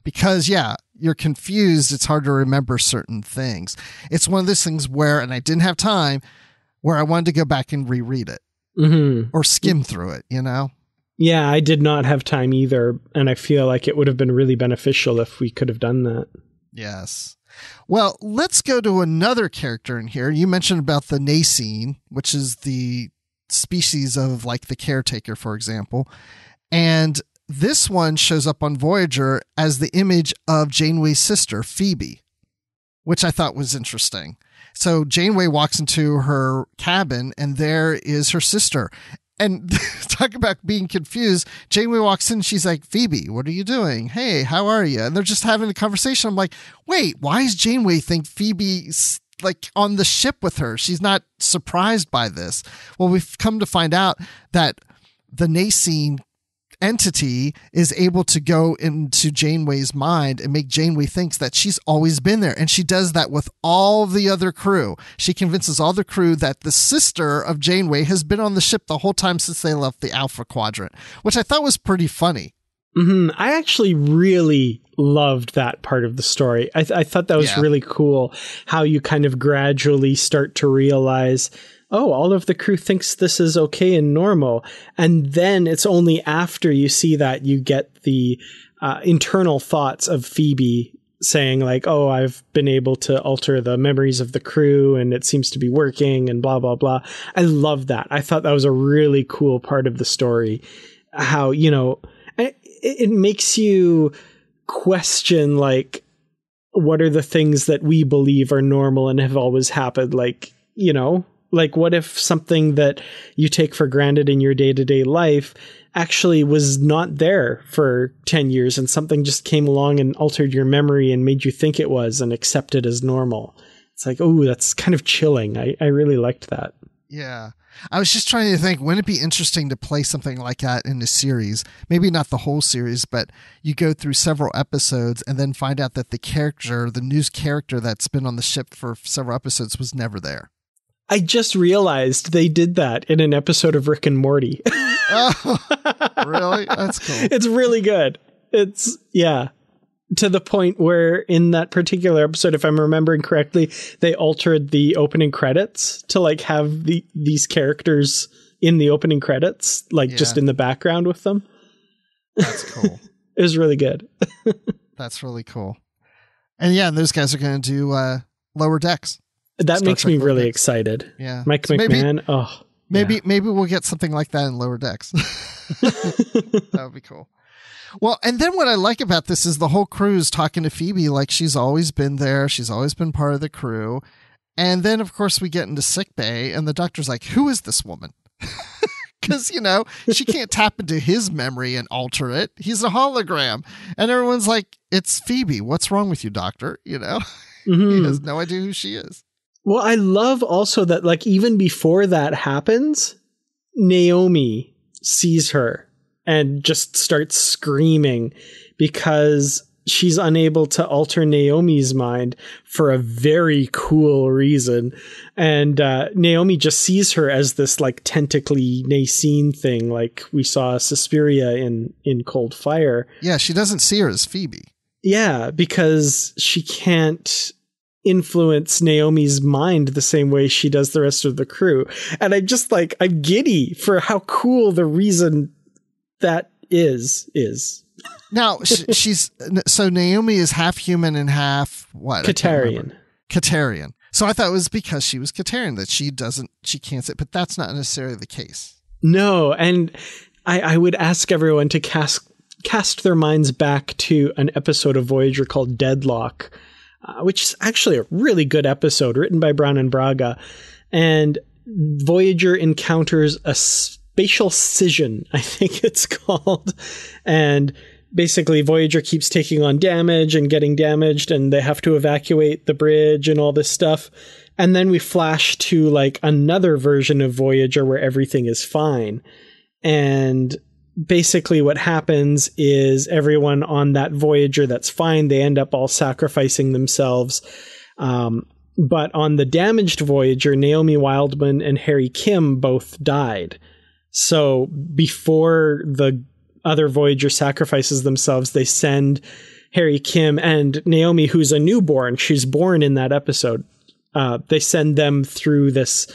because, you're confused, it's hard to remember certain things. It's one of those things where, and I didn't have time, where I wanted to go back and reread it or skim through it, Yeah, I did not have time either, and I feel like it would have been really beneficial if we could have done that. Yes. Well, let's go to another character in here. You mentioned about the Nasine, which is the species of like the caretaker, for example. And this one shows up on Voyager as the image of Janeway's sister, Phoebe, which I thought was interesting. So Janeway walks into her cabin, and there is her sister. And talk about being confused. Janeway walks in. She's like, Phoebe, what are you doing? Hey, how are you? And they're just having a conversation. I'm like, wait, why does Janeway think Phoebe's like on the ship with her? She's not surprised by this. Well, we've come to find out that the Nasine entity is able to go into Janeway's mind and make Janeway thinks that she's always been there. And she does that with all the other crew. She convinces all the crew that the sister of Janeway has been on the ship the whole time since they left the Alpha Quadrant, which I thought was pretty funny. Mm-hmm. I actually really loved that part of the story. I thought that was really cool, how you kind of gradually start to realize, oh, all of the crew thinks this is okay and normal. And then it's only after you see that you get the internal thoughts of Phoebe saying like, oh, I've been able to alter the memories of the crew and it seems to be working and blah, blah, blah. I love that. I thought that was a really cool part of the story. How, you know, it makes you question, like, what are the things that we believe are normal and have always happened? Like, you know, like what if something that you take for granted in your day-to-day life actually was not there for 10 years and something just came along and altered your memory and made you think it was and accept it as normal? It's like, oh, that's kind of chilling. I really liked that. Yeah. I was just trying to think, wouldn't it be interesting to play something like that in a series? Maybe not the whole series, but you go through several episodes and then find out that the news character that's been on the ship for several episodes was never there. I just realized they did that in an episode of Rick and Morty. Oh, really? That's cool. It's really good. It's, yeah. To the point where in that particular episode, if I'm remembering correctly, they altered the opening credits to like have these characters in the opening credits, like just in the background with them. That's cool. It was really good. That's really cool. And yeah, those guys are going to do Lower Decks. That makes me really excited. Yeah. Mike McMahon. Maybe we'll get something like that in Lower Decks. That would be cool. Well, and then what I like about this is the whole crew is talking to Phoebe like she's always been there. She's always been part of the crew. And then, of course, we get into Sickbay, and the doctor's like, who is this woman? Because, you know, she can't tap into his memory and alter it. He's a hologram. And everyone's like, it's Phoebe. What's wrong with you, doctor? You know, He has no idea who she is. Well, I love also that, like, even before that happens, Naomi sees her and just starts screaming because she's unable to alter Naomi's mind for a very cool reason. And Naomi just sees her as this like tentacly Nasine thing, like we saw Suspiria in Cold Fire. Yeah, she doesn't see her as Phoebe. Yeah, because she can't influence Naomi's mind the same way she does the rest of the crew. And I'm just like, I'm giddy for how cool the reason that is. Now, so Naomi is half human and half what? Katarian. So I thought it was because she was Katarian that she can't say, but that's not necessarily the case. No, and I would ask everyone to cast their minds back to an episode of Voyager called Deadlock, which is actually a really good episode written by Brown and Braga. And Voyager encounters a spatial scission, I think it's called. And basically Voyager keeps taking on damage and getting damaged, and they have to evacuate the bridge and all this stuff. And then we flash to like another version of Voyager where everything is fine. And basically what happens is everyone on that Voyager that's fine, they end up all sacrificing themselves. But on the damaged Voyager, Naomi Wildman and Harry Kim both died. So before the other Voyager sacrifices themselves, they send Harry Kim and Naomi, who's a newborn, she's born in that episode. They send them through this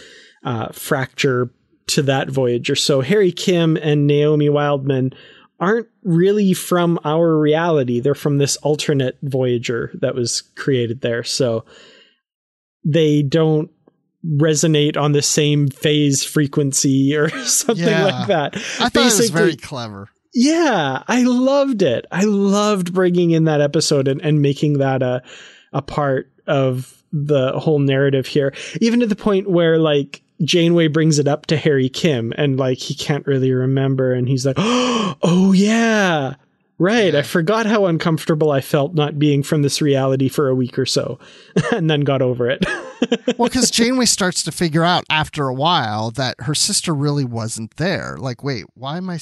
fracture to that Voyager. So Harry Kim and Naomi Wildman aren't really from our reality. They're from this alternate Voyager that was created there. So they don't resonate on the same phase frequency or something like that. I thought it was very clever. Yeah, I loved it. I loved bringing in that episode and making that a part of the whole narrative here, even to the point where like Janeway brings it up to Harry Kim and like he can't really remember, and he's like, oh yeah, Right. Yeah. I forgot how uncomfortable I felt not being from this reality for a week or so and then got over it. Well, because Janeway starts to figure out after a while that her sister really wasn't there. Like, wait, why am I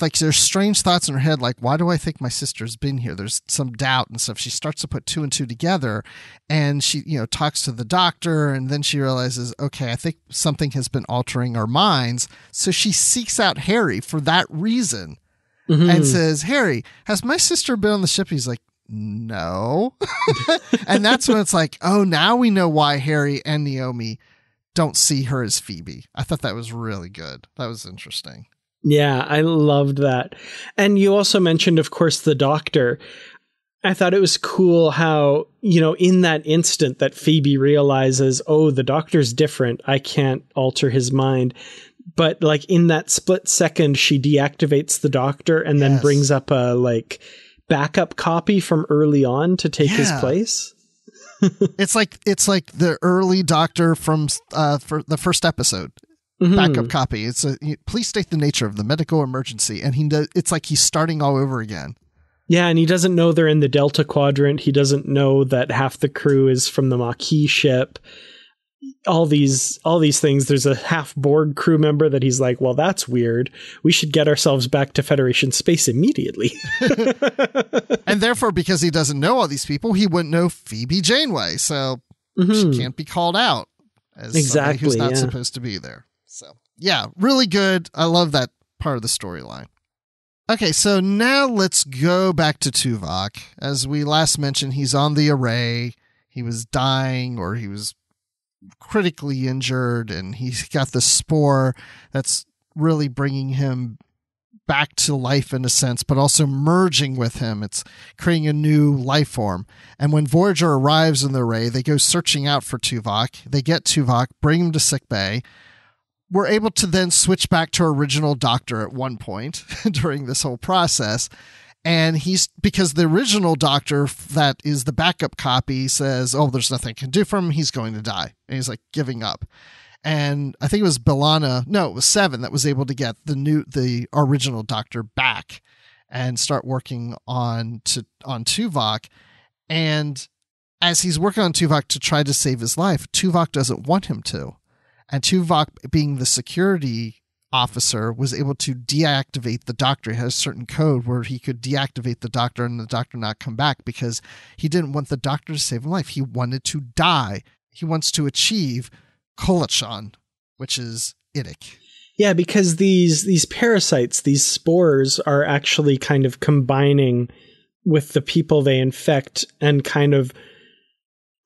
like, there's strange thoughts in her head. Like, why do I think my sister's been here? There's some doubt and stuff. She starts to put two and two together, and she, talks to the doctor, and then she realizes, okay, I think something has been altering our minds. So she seeks out Harry for that reason. Mm-hmm. And says, Harry, has my sister been on the ship? He's like, no. And that's when it's like, oh, now we know why Harry and Naomi don't see her as Phoebe. I thought that was really good. That was interesting. Yeah, I loved that. And you also mentioned, of course, the doctor. I thought it was cool how, in that instant that Phoebe realizes, oh, the doctor's different. I can't alter his mind. But like in that split second, she deactivates the doctor and then brings up a backup copy from early on to take his place. It's like the early doctor from for the first episode. Mm-hmm. Backup copy. It's please state the nature of the medical emergency, and it's like he's starting all over again. Yeah, and he doesn't know they're in the Delta Quadrant. He doesn't know that half the crew is from the Maquis ship. All these things. There's a half Borg crew member that he's like, well, that's weird. We should get ourselves back to Federation space immediately. And therefore, because he doesn't know all these people, he wouldn't know Phoebe Janeway. So she can't be called out as somebody who's not supposed to be there. So yeah, really good. I love that part of the storyline. Okay, so now let's go back to Tuvok. As we last mentioned, he's on the array. He was dying, or he was critically injured, and he's got the spore that's really bringing him back to life in a sense, but also merging with him. It's creating a new life form. And when Voyager arrives in the array, they go searching out for Tuvok. They get Tuvok, bring him to Sickbay. We're able to then switch back to our original doctor at one point during this whole process. And because the original doctor that is the backup copy says, oh, there's nothing I can do for him. He's going to die. And he's like giving up. And I think it was it was Seven that was able to get the original doctor back and start working on Tuvok. And as he's working on Tuvok to try to save his life, Tuvok doesn't want him to. And Tuvok, being the security officer, was able to deactivate the doctor. He has a certain code where he could deactivate the doctor and the doctor not come back, because he didn't want the doctor to save him life. He wanted to die. He wants to achieve Kol-ut-shan, which is Idic. Yeah, because these parasites, these spores, are actually kind of combining with the people they infect and kind of,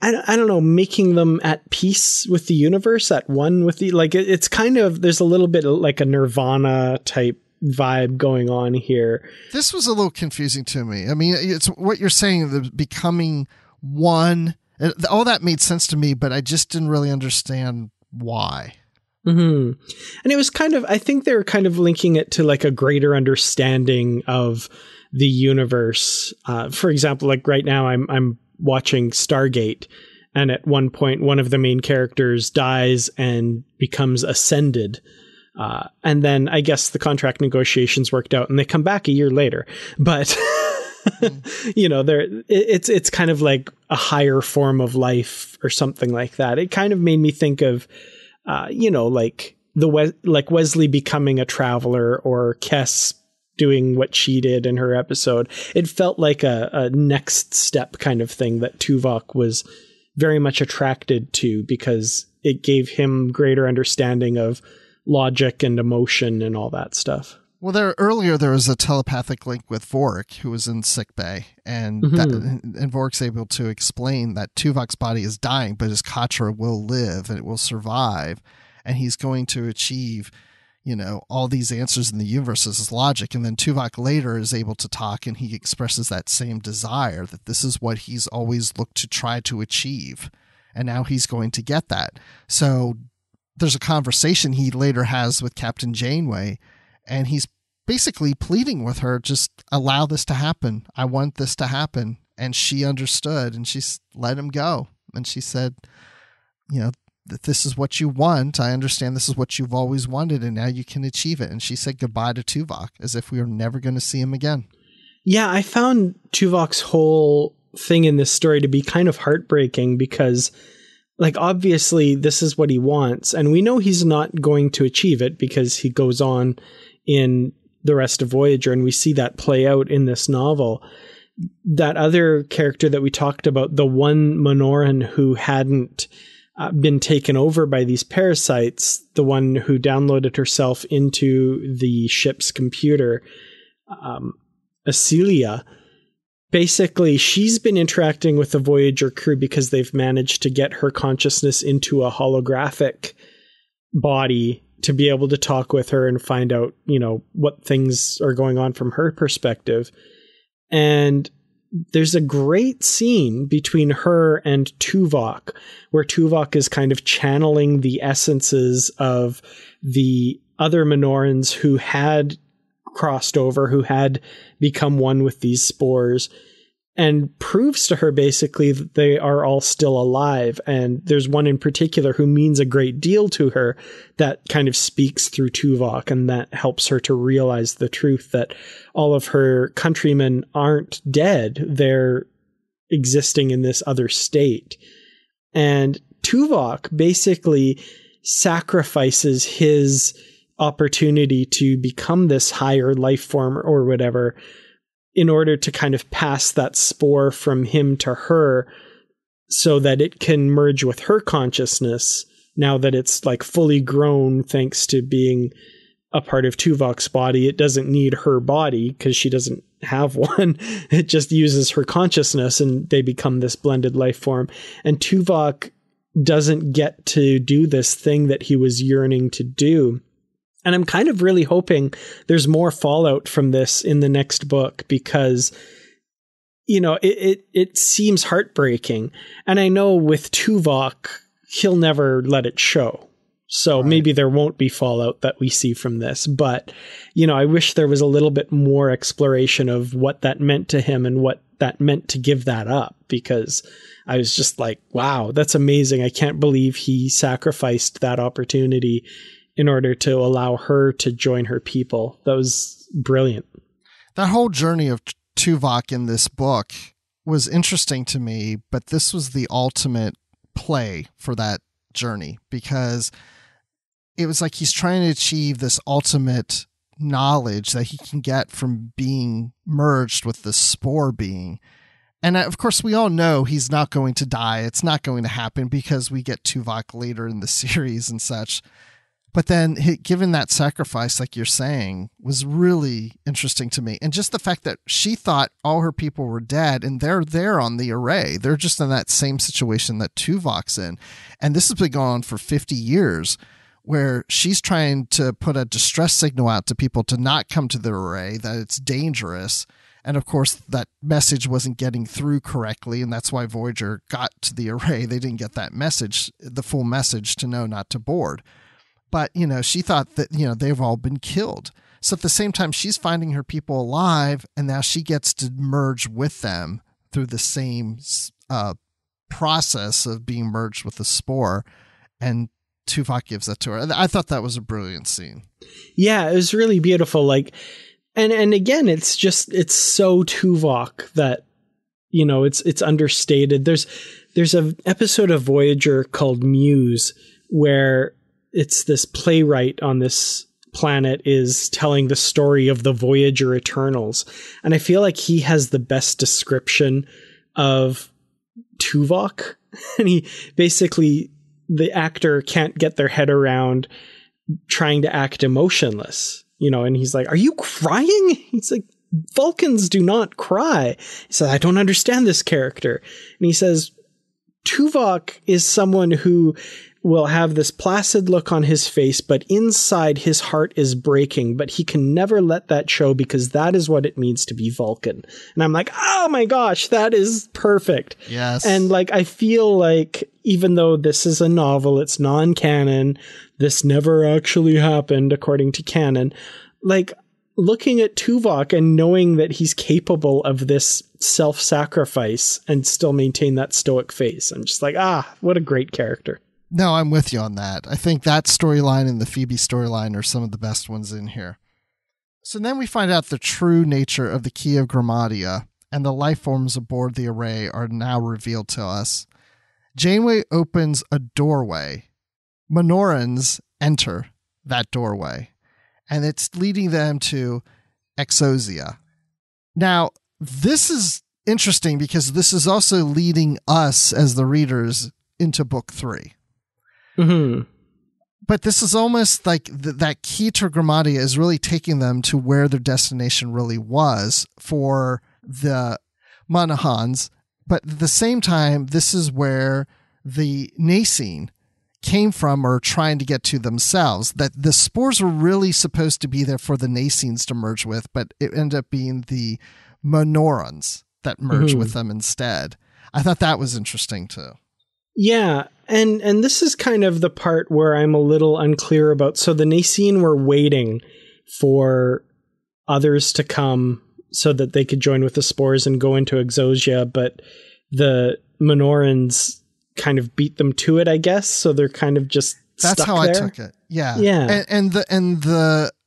I don't know, making them at peace with the universe, at one with the, it's kind of, there's a little bit like a Nirvana type vibe going on here. This was a little confusing to me. I mean, it's what you're saying, the becoming one, all that made sense to me, but I just didn't really understand why. Mm-hmm. And it was kind of, I think they were kind of linking it to like a greater understanding of the universe. For example, like right now I'm watching Stargate, and at one point one of the main characters dies and becomes ascended, and then I guess the contract negotiations worked out and they come back a year later, but it's kind of like a higher form of life or something like that. It kind of made me think of like Wesley becoming a traveler, or Kes doing what she did in her episode. It felt like a next step kind of thing that Tuvok was very much attracted to, because it gave him greater understanding of logic and emotion and all that stuff. Well, earlier there was a telepathic link with Vorik, who was in Sickbay, and and Vorik's able to explain that Tuvok's body is dying, but his Katra will live and it will survive, and he's going to achieve all these answers in the universe as his logic. And then Tuvok later is able to talk, and he expresses that same desire, that this is what he's always looked to try to achieve. And now he's going to get that. So there's a conversation he later has with Captain Janeway, and he's basically pleading with her, just allow this to happen. I want this to happen. And she understood, and she let him go. And she said, that this is what you want. I understand this is what you've always wanted, and now you can achieve it. And she said goodbye to Tuvok, as if we were never going to see him again. Yeah, I found Tuvok's whole thing in this story to be kind of heartbreaking because, like, obviously this is what he wants, and we know he's not going to achieve it because he goes on in the rest of Voyager, and we see that play out in this novel. That other character that we talked about, the one Monorhan who hadn't been taken over by these parasites, the one who downloaded herself into the ship's computer, Acelia, basically she's been interacting with the Voyager crew because they've managed to get her consciousness into a holographic body to be able to talk with her and find out, what things are going on from her perspective. And there's a great scene between her and Tuvok, where Tuvok is kind of channeling the essences of the other Monorhans who had crossed over, who had become one with these spores, and proves to her basically that they are all still alive. And there's one in particular who means a great deal to her that kind of speaks through Tuvok, and that helps her to realize the truth that all of her countrymen aren't dead. They're existing in this other state. And Tuvok basically sacrifices his opportunity to become this higher life form or whatever in order to kind of pass that spore from him to her so that it can merge with her consciousness now that it's like fully grown thanks to being a part of Tuvok's body. It doesn't need her body because she doesn't have one. It just uses her consciousness and they become this blended life form. And Tuvok doesn't get to do this thing that he was yearning to do. And I'm kind of really hoping there's more fallout from this in the next book because, it seems heartbreaking. And I know with Tuvok, he'll never let it show. So maybe there won't be fallout that we see from this. But, I wish there was a little bit more exploration of what that meant to him and what that meant to give that up, because I was just like, wow, that's amazing. I can't believe he sacrificed that opportunity in order to allow her to join her people. That was brilliant. That whole journey of Tuvok in this book was interesting to me, but this was the ultimate play for that journey because it was like he's trying to achieve this ultimate knowledge that he can get from being merged with the spore being. And of course, we all know he's not going to die. It's not going to happen because we get Tuvok later in the series and such. But then given that sacrifice, like you're saying, was really interesting to me. And just the fact that she thought all her people were dead and they're there on the array. They're just in that same situation that Tuvok's in. And this has been going on for 50 years where she's trying to put a distress signal out to people to not come to the array, that it's dangerous. And of course, that message wasn't getting through correctly. And that's why Voyager got to the array. They didn't get that message, the full message to know not to board. But, she thought that, they've all been killed. So at the same time, she's finding her people alive, and now she gets to merge with them through the same process of being merged with the spore. And Tuvok gives that to her. I thought that was a brilliant scene. Yeah, it was really beautiful. Like, and again, it's so Tuvok that, it's understated. There's an episode of Voyager called Muse where it's this playwright on this planet is telling the story of the Voyager Eternals. And I feel like he has the best description of Tuvok. And he basically, the actor can't get their head around trying to act emotionless, and he's like, "Are you crying?" He's like, "Vulcans do not cry." He said, "I don't understand this character." And he says, Tuvok is someone who will have this placid look on his face, but inside his heart is breaking, but he can never let that show because that is what it means to be Vulcan. And I'm like, oh my gosh, that is perfect. Yes. And like, I feel like even though this is a novel, it's non-canon, this never actually happened according to canon, like looking at Tuvok and knowing that he's capable of this self-sacrifice and still maintain that stoic face. I'm just like, what a great character. No, I'm with you on that. I think that storyline and the Phoebe storyline are some of the best ones in here. So then we find out the true nature of the key of Grammadia, and the life forms aboard the array are now revealed to us. Janeway opens a doorway. Monorhans enter that doorway, and it's leading them to Exosia. Now, this is interesting because this is also leading us as the readers into book 3. Mm-hmm. But this is almost like that key to Grammadia is really taking them to where their destination really was for the Monorhans. But at the same time, this is where the Nasine came from or trying to get to themselves. That the spores were really supposed to be there for the Nasines to merge with, but it ended up being the Monorhans that merged with them instead. I thought that was interesting too. Yeah, and this is kind of the part where I'm a little unclear about. So the Nasine were waiting for others to come so that they could join with the spores and go into Exosia, but the Monorhans kind of beat them to it, I guess. So they're kind of just That's stuck how there. I took it. Yeah. Yeah.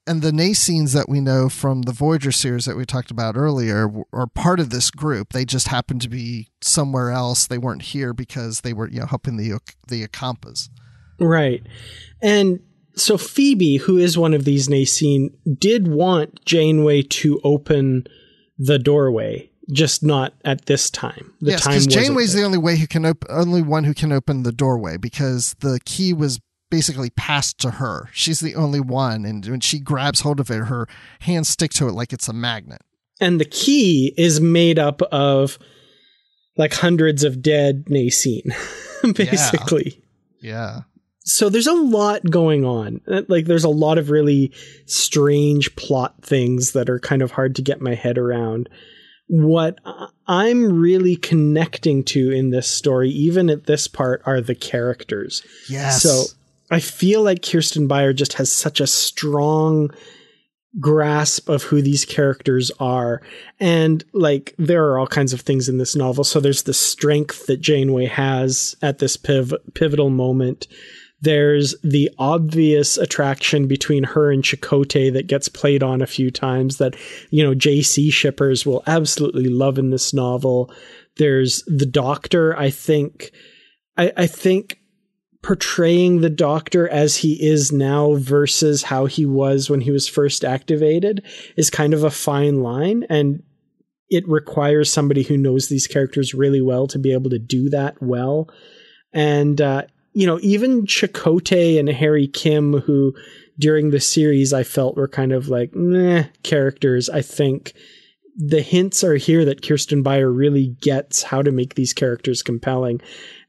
And the Nasines that we know from the Voyager series that we talked about earlier are part of this group. They just happened to be somewhere else. They weren't here because they were, helping the Acampas. Right. And so Phoebe, who is one of these Nasine, did want Janeway to open the doorway, just not at this time. Yes, because Janeway's the only one who can open the doorway because the key was basically passed to her. She's the only one, and when she grabs hold of it, her hands stick to it like it's a magnet. And the key is made up of like hundreds of dead Nasine, basically. Yeah. So there's a lot going on. Like there's a lot of really strange plot things that are kind of hard to get my head around. What I'm really connecting to in this story, even at this part, are the characters. Yes. So I feel like Kirsten Beyer just has such a strong grasp of who these characters are. And like, there are all kinds of things in this novel. So there's the strength that Janeway has at this pivotal moment. There's the obvious attraction between her and Chakotay that gets played on a few times that, JC shippers will absolutely love in this novel. There's the Doctor. I think portraying the Doctor as he is now versus how he was when he was first activated is kind of a fine line. And it requires somebody who knows these characters really well to be able to do that well. And, even Chakotay and Harry Kim, who during the series I felt were kind of like characters, I think the hints are here that Kirsten Beyer really gets how to make these characters compelling.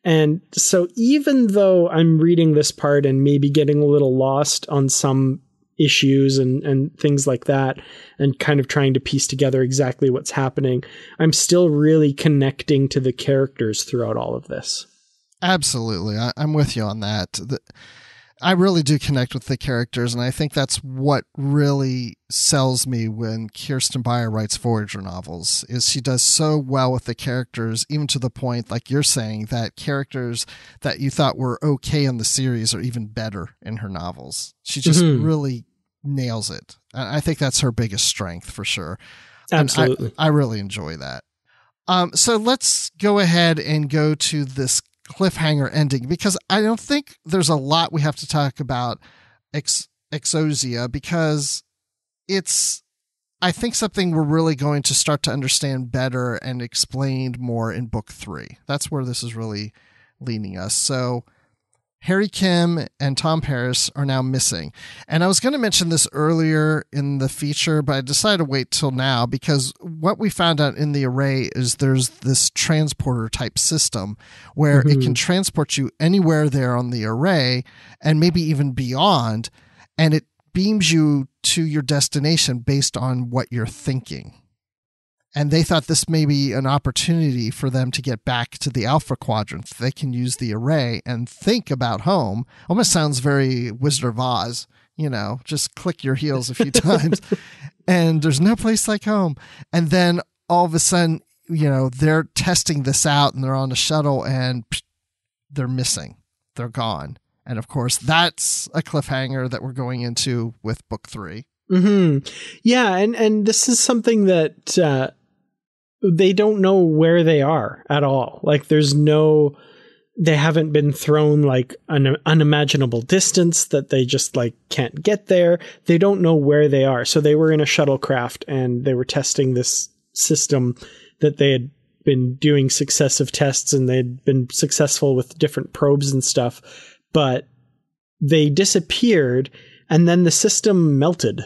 And so even though I'm reading this part and maybe getting a little lost on some issues and things like that, and kind of trying to piece together exactly what's happening, I'm still really connecting to the characters throughout all of this. Absolutely. I'm with you on that. I really do connect with the characters, and I think that's what really sells me when Kirsten Beyer writes Voyager novels, is she does so well with the characters, even to the point, like you're saying, that characters that you thought were okay in the series are even better in her novels. She just really nails it. I think that's her biggest strength for sure. Absolutely. I really enjoy that. So let's go ahead and go to this cliffhanger ending, because I don't think there's a lot we have to talk about Exosia, because it's, I think, something we're really going to start to understand better and explained more in book 3. That's where this is really leading us. So Harry Kim and Tom Paris are now missing. And I was going to mention this earlier in the feature, but I decided to wait till now, because what we found out in the array is there's this transporter type system where it can transport you anywhere there on the array and maybe even beyond. And it beams you to your destination based on what you're thinking. And they thought this may be an opportunity for them to get back to the Alpha Quadrant. They can use the array and think about home. Almost sounds very Wizard of Oz, just click your heels a few times and there's no place like home. And then all of a sudden, they're testing this out and they're on a shuttle and they're missing. They're gone. And of course, that's a cliffhanger that we're going into with book 3. Mm-hmm. Yeah, and this is something that they don't know where they are at all. Like, they haven't been thrown like an unimaginable distance that they just like can't get there. They don't know where they are. So they were in a shuttlecraft and they were testing this system that they had been doing successive tests, and they'd been successful with different probes and stuff, but they disappeared and then the system melted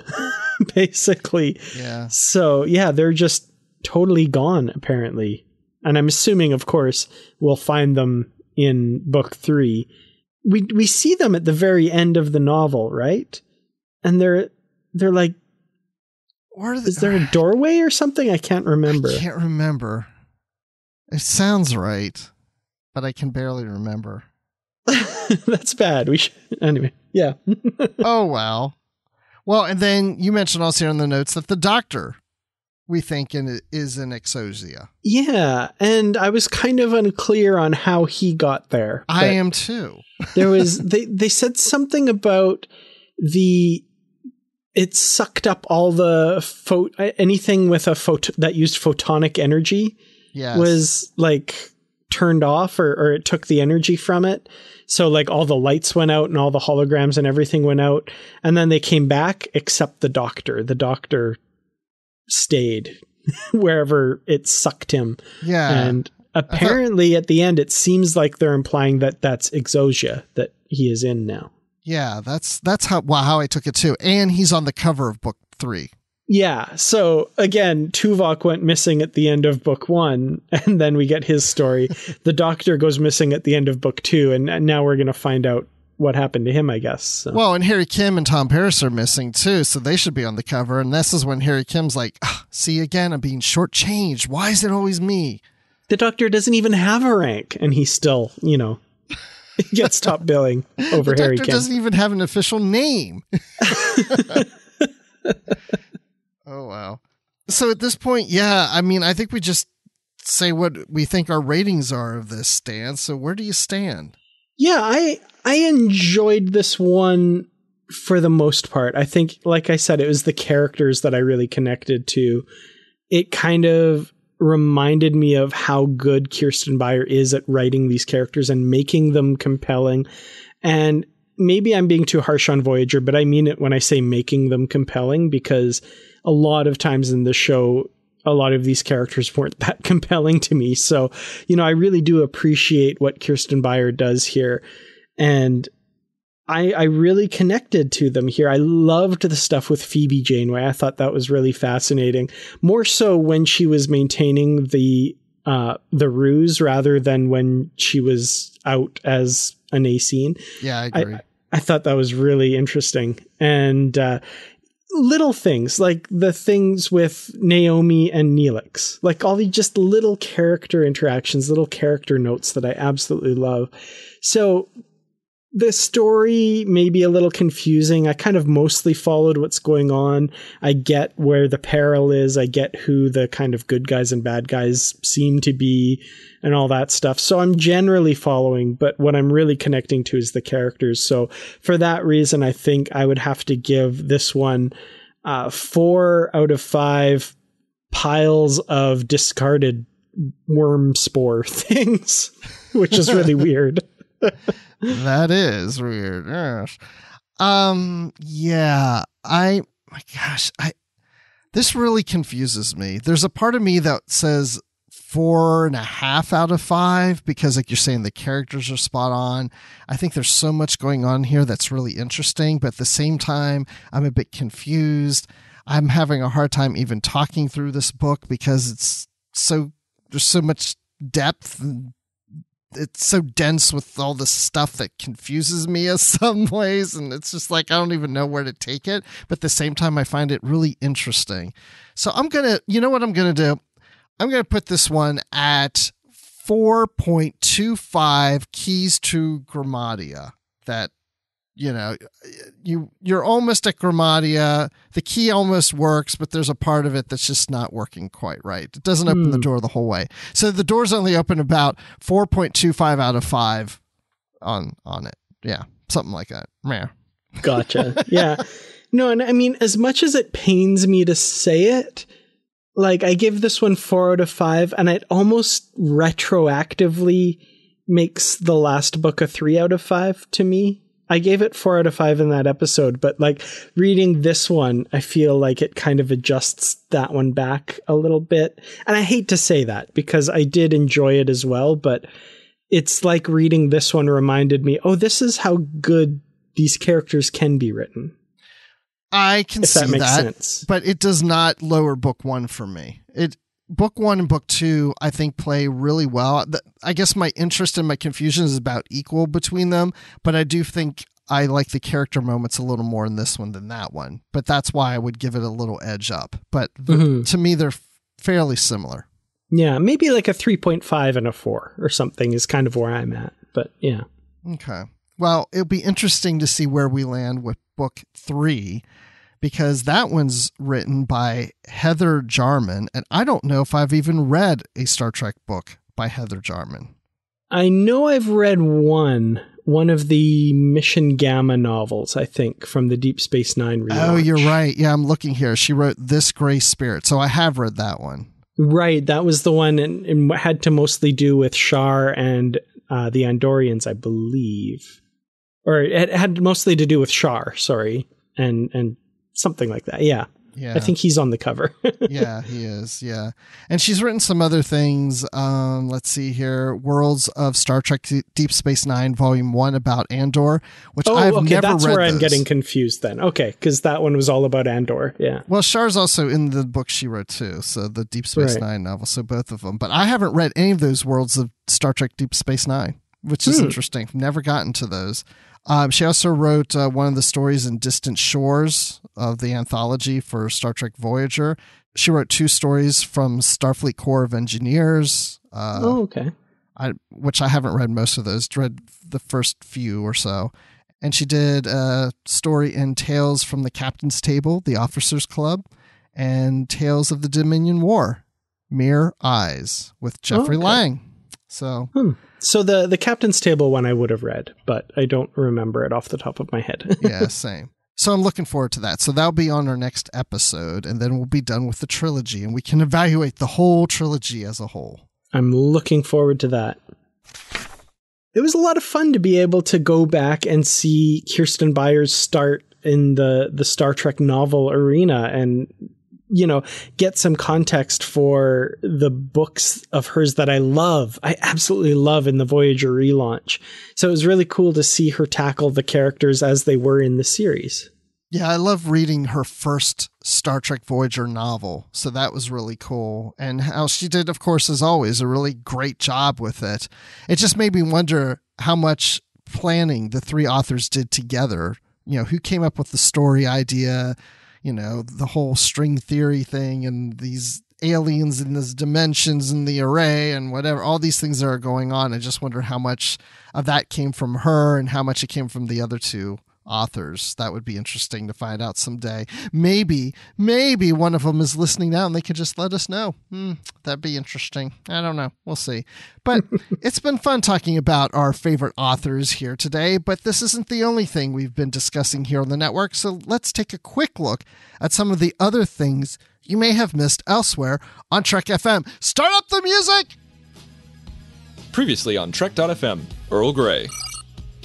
basically. Yeah. So yeah, they're just totally gone apparently. And I'm assuming, of course, we'll find them in book 3. We see them at the very end of the novel, right? And they're like, is there a doorway or something? I can't remember. I can't remember. It sounds right, but I can barely remember. That's bad. We should, anyway. Yeah. Oh, wow. Well, and then you mentioned also here in the notes that the Doctor, we think, is in Exosia. Yeah, and I was kind of unclear on how he got there. I am too. There was they said something about it sucked up all the anything with that used photonic energy. Yes. Was like turned off or it took the energy from it. So like all the lights went out and all the holograms and everything went out, and then they came back except the Doctor. The Doctor stayed wherever it sucked him. Yeah. And apparently at the end, it seems like they're implying that that's Exosia that he is in now. Yeah, that's how I took it too. And he's on the cover of book 3. Yeah. So again, Tuvok went missing at the end of book 1, and then we get his story. The Doctor goes missing at the end of book 2, and now we're going to find out what happened to him, I guess. So. Well, and Harry Kim and Tom Paris are missing too, so they should be on the cover. And this is when Harry Kim's like, see, again, I'm being shortchanged. Why is it always me? The Doctor doesn't even have a rank, and he still, gets top billing over Harry Kim. The Doctor doesn't even have an official name. Oh, wow. So at this point, yeah, I mean, I think we just say what we think our ratings are of this, Stan. So where do you stand? Yeah, I enjoyed this one for the most part. I think, like I said, it was the characters that I really connected to. It kind of reminded me of how good Kirsten Beyer is at writing these characters and making them compelling. And maybe I'm being too harsh on Voyager, but I mean it when I say making them compelling, because a lot of times in the show, a lot of these characters weren't that compelling to me. So, I really do appreciate what Kirsten Beyer does here. And I really connected to them here. I loved the stuff with Phoebe Janeway. I thought that was really fascinating. More so when she was maintaining the ruse rather than when she was out as an Asine. Yeah, I agree. I thought that was really interesting. And little things like the things with Naomi and Neelix, like all the just little character interactions, little character notes that I absolutely love. So the story may be a little confusing. I kind of mostly followed what's going on. I get where the peril is. I get who the kind of good guys and bad guys seem to be and all that stuff. So I'm generally following, but what I'm really connecting to is the characters. So for that reason, I think I would have to give this one 4 out of 5 piles of discarded worm spore things, which is really weird. That is weird. Yes. Yeah. This really confuses me. There's a part of me that says 4.5 out of 5 because, like you're saying, the characters are spot on. I think there's so much going on here that's really interesting, but at the same time, I'm a bit confused. I'm having a hard time even talking through this book because there's so much depth and it's so dense with all the stuff that confuses me in some ways. And it's just like, I don't even know where to take it. But at the same time, I find it really interesting. So you know what I'm going to do? I'm going to put this one at 4.25 keys to Grammadia. That, you're almost at Grammadia. The key almost works, but there's a part of it that's just not working quite right. It doesn't open the door the whole way. So the door's only open about 4.25 out of 5 on it. Yeah, something like that. Yeah. Gotcha. Yeah. No, and I mean, as much as it pains me to say it, like, I give this one 4 out of 5, and it almost retroactively makes the last book a 3 out of 5 to me. I gave it 4 out of 5 in that episode, but like reading this one, I feel like it kind of adjusts that one back a little bit. And I hate to say that because I did enjoy it as well, but it's like reading this one reminded me, oh, this is how good these characters can be written. I can see that. Makes that, sense. but it does not lower book 1 for me. Book 1 and book 2, I think, play really well. I guess my interest and my confusion is about equal between them, but I do think I like the character moments a little more in this one than that one. But that's why I would give it a little edge up. But to me, they're fairly similar. Yeah, maybe like a 3.5 and a 4 or something is kind of where I'm at. But yeah. Okay. Well, it'll be interesting to see where we land with book 3, because that one's written by Heather Jarman, and I don't know if I've even read a Star Trek book by Heather Jarman. I know I've read one of the Mission Gamma novels, I think, from the Deep Space Nine relaunch. Oh, you're right. Yeah, I'm looking here. She wrote This Gray Spirit, so I have read that one. Right, that was the one, and had to mostly do with Shar and the Andorians, I believe. Or it had mostly to do with Shar, sorry, and something like that. Yeah. I think he's on the cover. Yeah, he is. Yeah. And she's written some other things. Let's see here. Worlds of Star Trek Deep Space Nine, Volume 1 about Andor, which I've never read. That's where I'm getting confused then. Okay, because that one was all about Andor. Yeah. Well, Shar's also in the book she wrote too. So the Deep Space Nine novel. So both of them. But I haven't read any of those Worlds of Star Trek Deep Space Nine, which is interesting. Never gotten to those. She also wrote one of the stories in Distant Shores of the anthology for Star Trek Voyager. She wrote 2 stories from Starfleet Corps of Engineers. Okay. Which I haven't read most of those. Read the first few or so. And she did a story in Tales from the Captain's Table, the Officers Club, and Tales of the Dominion War, Mere Eyes, with Jeffrey Lang. So... So the Captain's Table one I would have read, but I don't remember it off the top of my head. Yeah, same. So I'm looking forward to that. So that'll be on our next episode, and then we'll be done with the trilogy, and we can evaluate the whole trilogy as a whole. I'm looking forward to that. It was a lot of fun to be able to go back and see Kirsten Beyer's start in the Star Trek novel arena and, you know, get some context for the books of hers that I love. I absolutely love in the Voyager relaunch. So it was really cool to see her tackle the characters as they were in the series. Yeah, I love reading her first Star Trek Voyager novel. So that was really cool. And how she did, of course, as always, a really great job with it. It just made me wonder how much planning the 3 authors did together. You know, who came up with the story idea, you know, the whole string theory thing and these aliens in these dimensions and the array and whatever, all these things that are going on. I just wonder how much of that came from her and how much it came from the other 2 authors. That would be interesting to find out someday. Maybe one of them is listening now and they could just let us know. That'd be interesting. I don't know. We'll see. But it's been fun talking about our favorite authors here today, but this isn't the only thing we've been discussing here on the network. So let's take a quick look at some of the other things you may have missed elsewhere on Trek.fm. Start up the music! Previously on Trek.fm, Earl Grey.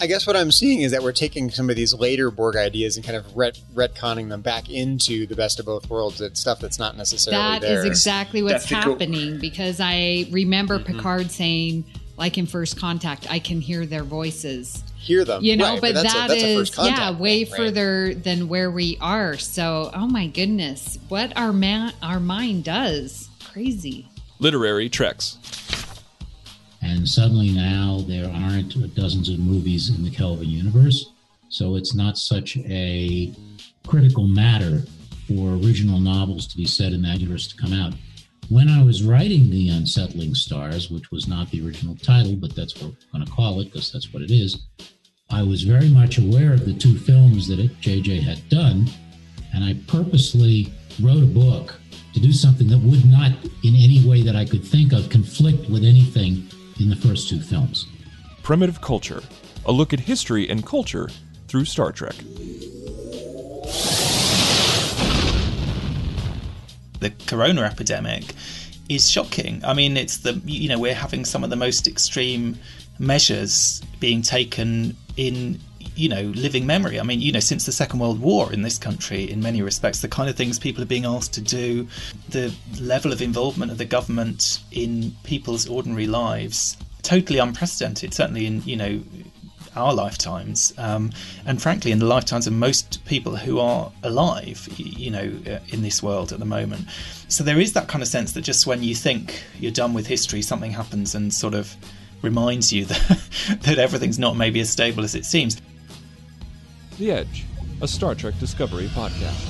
I guess what I'm seeing is that we're taking some of these later Borg ideas and kind of retconning them back into the best of both worlds. It's stuff that's not necessarily there. That is exactly what's happening, because I remember Picard saying, like in First Contact, I can hear their voices. Hear them. You know, right, but that's that a is, way further than where we are. So, oh my goodness, what our mind does. Crazy. Literary Treks. And suddenly now there aren't dozens of movies in the Kelvin universe, so it's not such a critical matter for original novels to be set in that universe to come out. When I was writing The Unsettling Stars, which was not the original title, but that's what we're going to call it because that's what it is, I was very much aware of the 2 films that JJ had done, and I purposely wrote a book to do something that would not, in any way that I could think of, conflict with anything in the first 2 films. Primitive Culture, a look at history and culture through Star Trek. the corona epidemic is shocking. I mean, it's we're having some of the most extreme measures being taken in living memory. I mean, since the Second World War in this country, in many respects, the kind of things people are being asked to do, the level of involvement of the government in people's ordinary lives, totally unprecedented, certainly in, our lifetimes, and frankly, in the lifetimes of most people who are alive, in this world at the moment. So there is that kind of sense that just when you think you're done with history, something happens and sort of reminds you that everything's not maybe as stable as it seems. The Edge, a Star Trek Discovery podcast.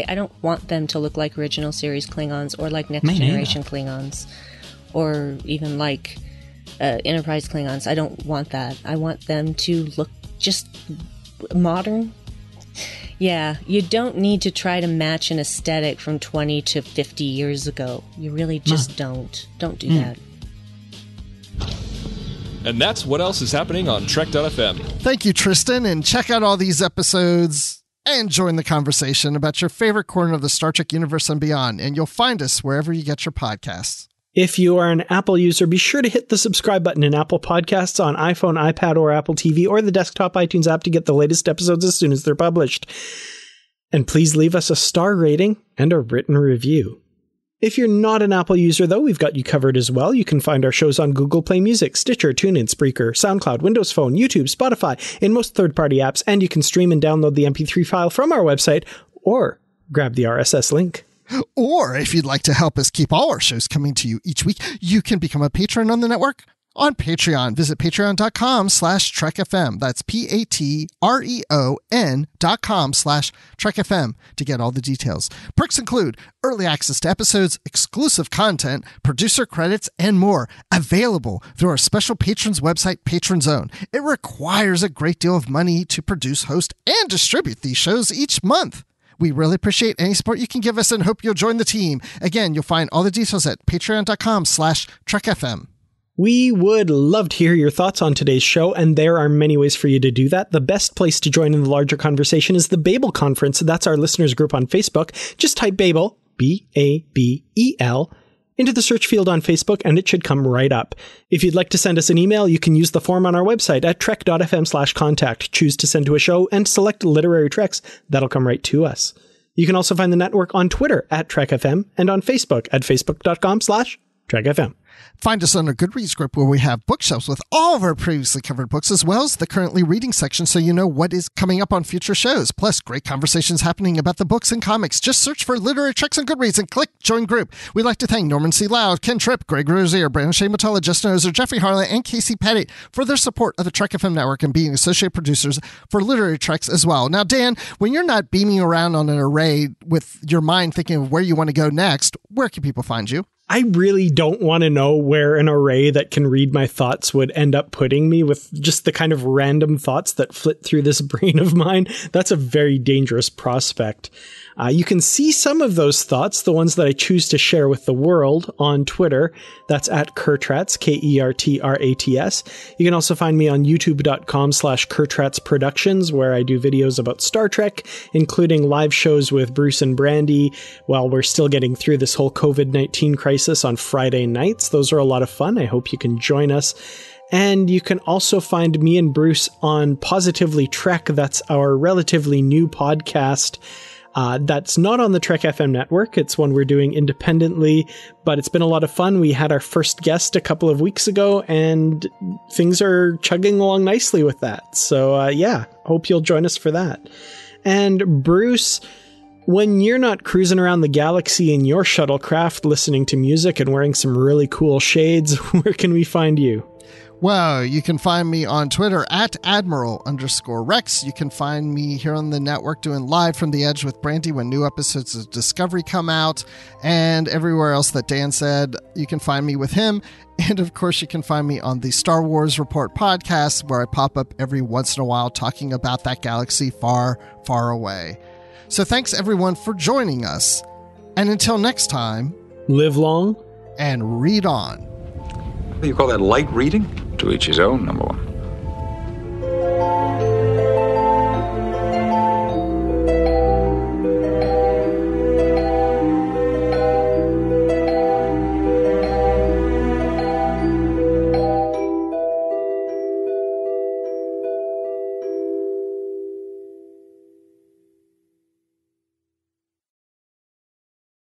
I don't want them to look like original series Klingons or like Next Generation Klingons or even like Enterprise Klingons. I don't want that. I want them to look just modern. Yeah, you don't need to try to match an aesthetic from 20 to 50 years ago. You really just don't. Don't do that. And that's what else is happening on Trek.fm. Thank you, Tristan, and check out all these episodes and join the conversation about your favorite corner of the Star Trek universe and beyond, and you'll find us wherever you get your podcasts. If you are an Apple user, be sure to hit the subscribe button in Apple Podcasts on iPhone, iPad, or Apple TV, or the desktop iTunes app to get the latest episodes as soon as they're published. And please leave us a star rating and a written review. If you're not an Apple user, though, we've got you covered as well. You can find our shows on Google Play Music, Stitcher, TuneIn, Spreaker, SoundCloud, Windows Phone, YouTube, Spotify, in most third-party apps, and you can stream and download the MP3 file from our website, or grab the RSS link. Or if you'd like to help us keep all our shows coming to you each week, you can become a patron on the network on Patreon. Visit patreon.com/TrekFM. That's patreon.com/TrekFM to get all the details. Perks include early access to episodes, exclusive content, producer credits, and more, available through our special patrons website, Patron Zone. It requires a great deal of money to produce, host, and distribute these shows each month. We really appreciate any support you can give us and hope you'll join the team. Again, you'll find all the details at patreon.com/TrekFM. We would love to hear your thoughts on today's show, and there are many ways for you to do that. The best place to join in the larger conversation is the Babel Conference. That's our listeners group on Facebook. Just type Babel, B-A-B-E-L, into the search field on Facebook, and it should come right up. If you'd like to send us an email, you can use the form on our website at trek.fm/contact. Choose to send to a show and select Literary Treks. That'll come right to us. You can also find the network on Twitter at TrekFM and on Facebook at facebook.com/TrekFM. Find us on our Goodreads group where we have bookshelves with all of our previously covered books as well as the currently reading section so you know what is coming up on future shows. Plus, great conversations happening about the books and comics. Just search for Literary Treks on Goodreads and click Join Group. We'd like to thank Norman C. Loud, Ken Tripp, Greg Rosier, Brandon Shea Mottola, Justin Ozer, Jeffrey Harlan, and Casey Pettit for their support of the Trek FM network and being associate producers for Literary Treks as well. Now, Dan, when you're not beaming around on an array with your mind thinking of where you want to go next, where can people find you? I really don't want to know where an array that can read my thoughts would end up putting me with just the kind of random thoughts that flit through this brain of mine. That's a very dangerous prospect. You can see some of those thoughts, the ones that I choose to share with the world, on Twitter. That's at Kertrats, Kertrats. You can also find me on youtube.com/Kertrats Productions, where I do videos about Star Trek, including live shows with Bruce and Brandy while we're still getting through this whole COVID-19 crisis on Friday nights. Those are a lot of fun. I hope you can join us. And you can also find me and Bruce on Positively Trek. That's our relatively new podcast. That's not on the Trek FM network. It's one we're doing independently, but it's been a lot of fun. We had our first guest a couple of weeks ago, and things are chugging along nicely with that. So, hope you'll join us for that. And Bruce, when you're not cruising around the galaxy in your shuttlecraft, listening to music and wearing some really cool shades, where can we find you? Well, you can find me on Twitter at Admiral_Rex. You can find me here on the network doing Live from the Edge with Brandy when new episodes of Discovery come out, and everywhere else that Dan said, you can find me with him. And of course, you can find me on the Star Wars Report podcast, where I pop up every once in a while talking about that galaxy far, far away. So thanks everyone for joining us. And until next time, live long and read on. What do you call that, light reading? To each his own, number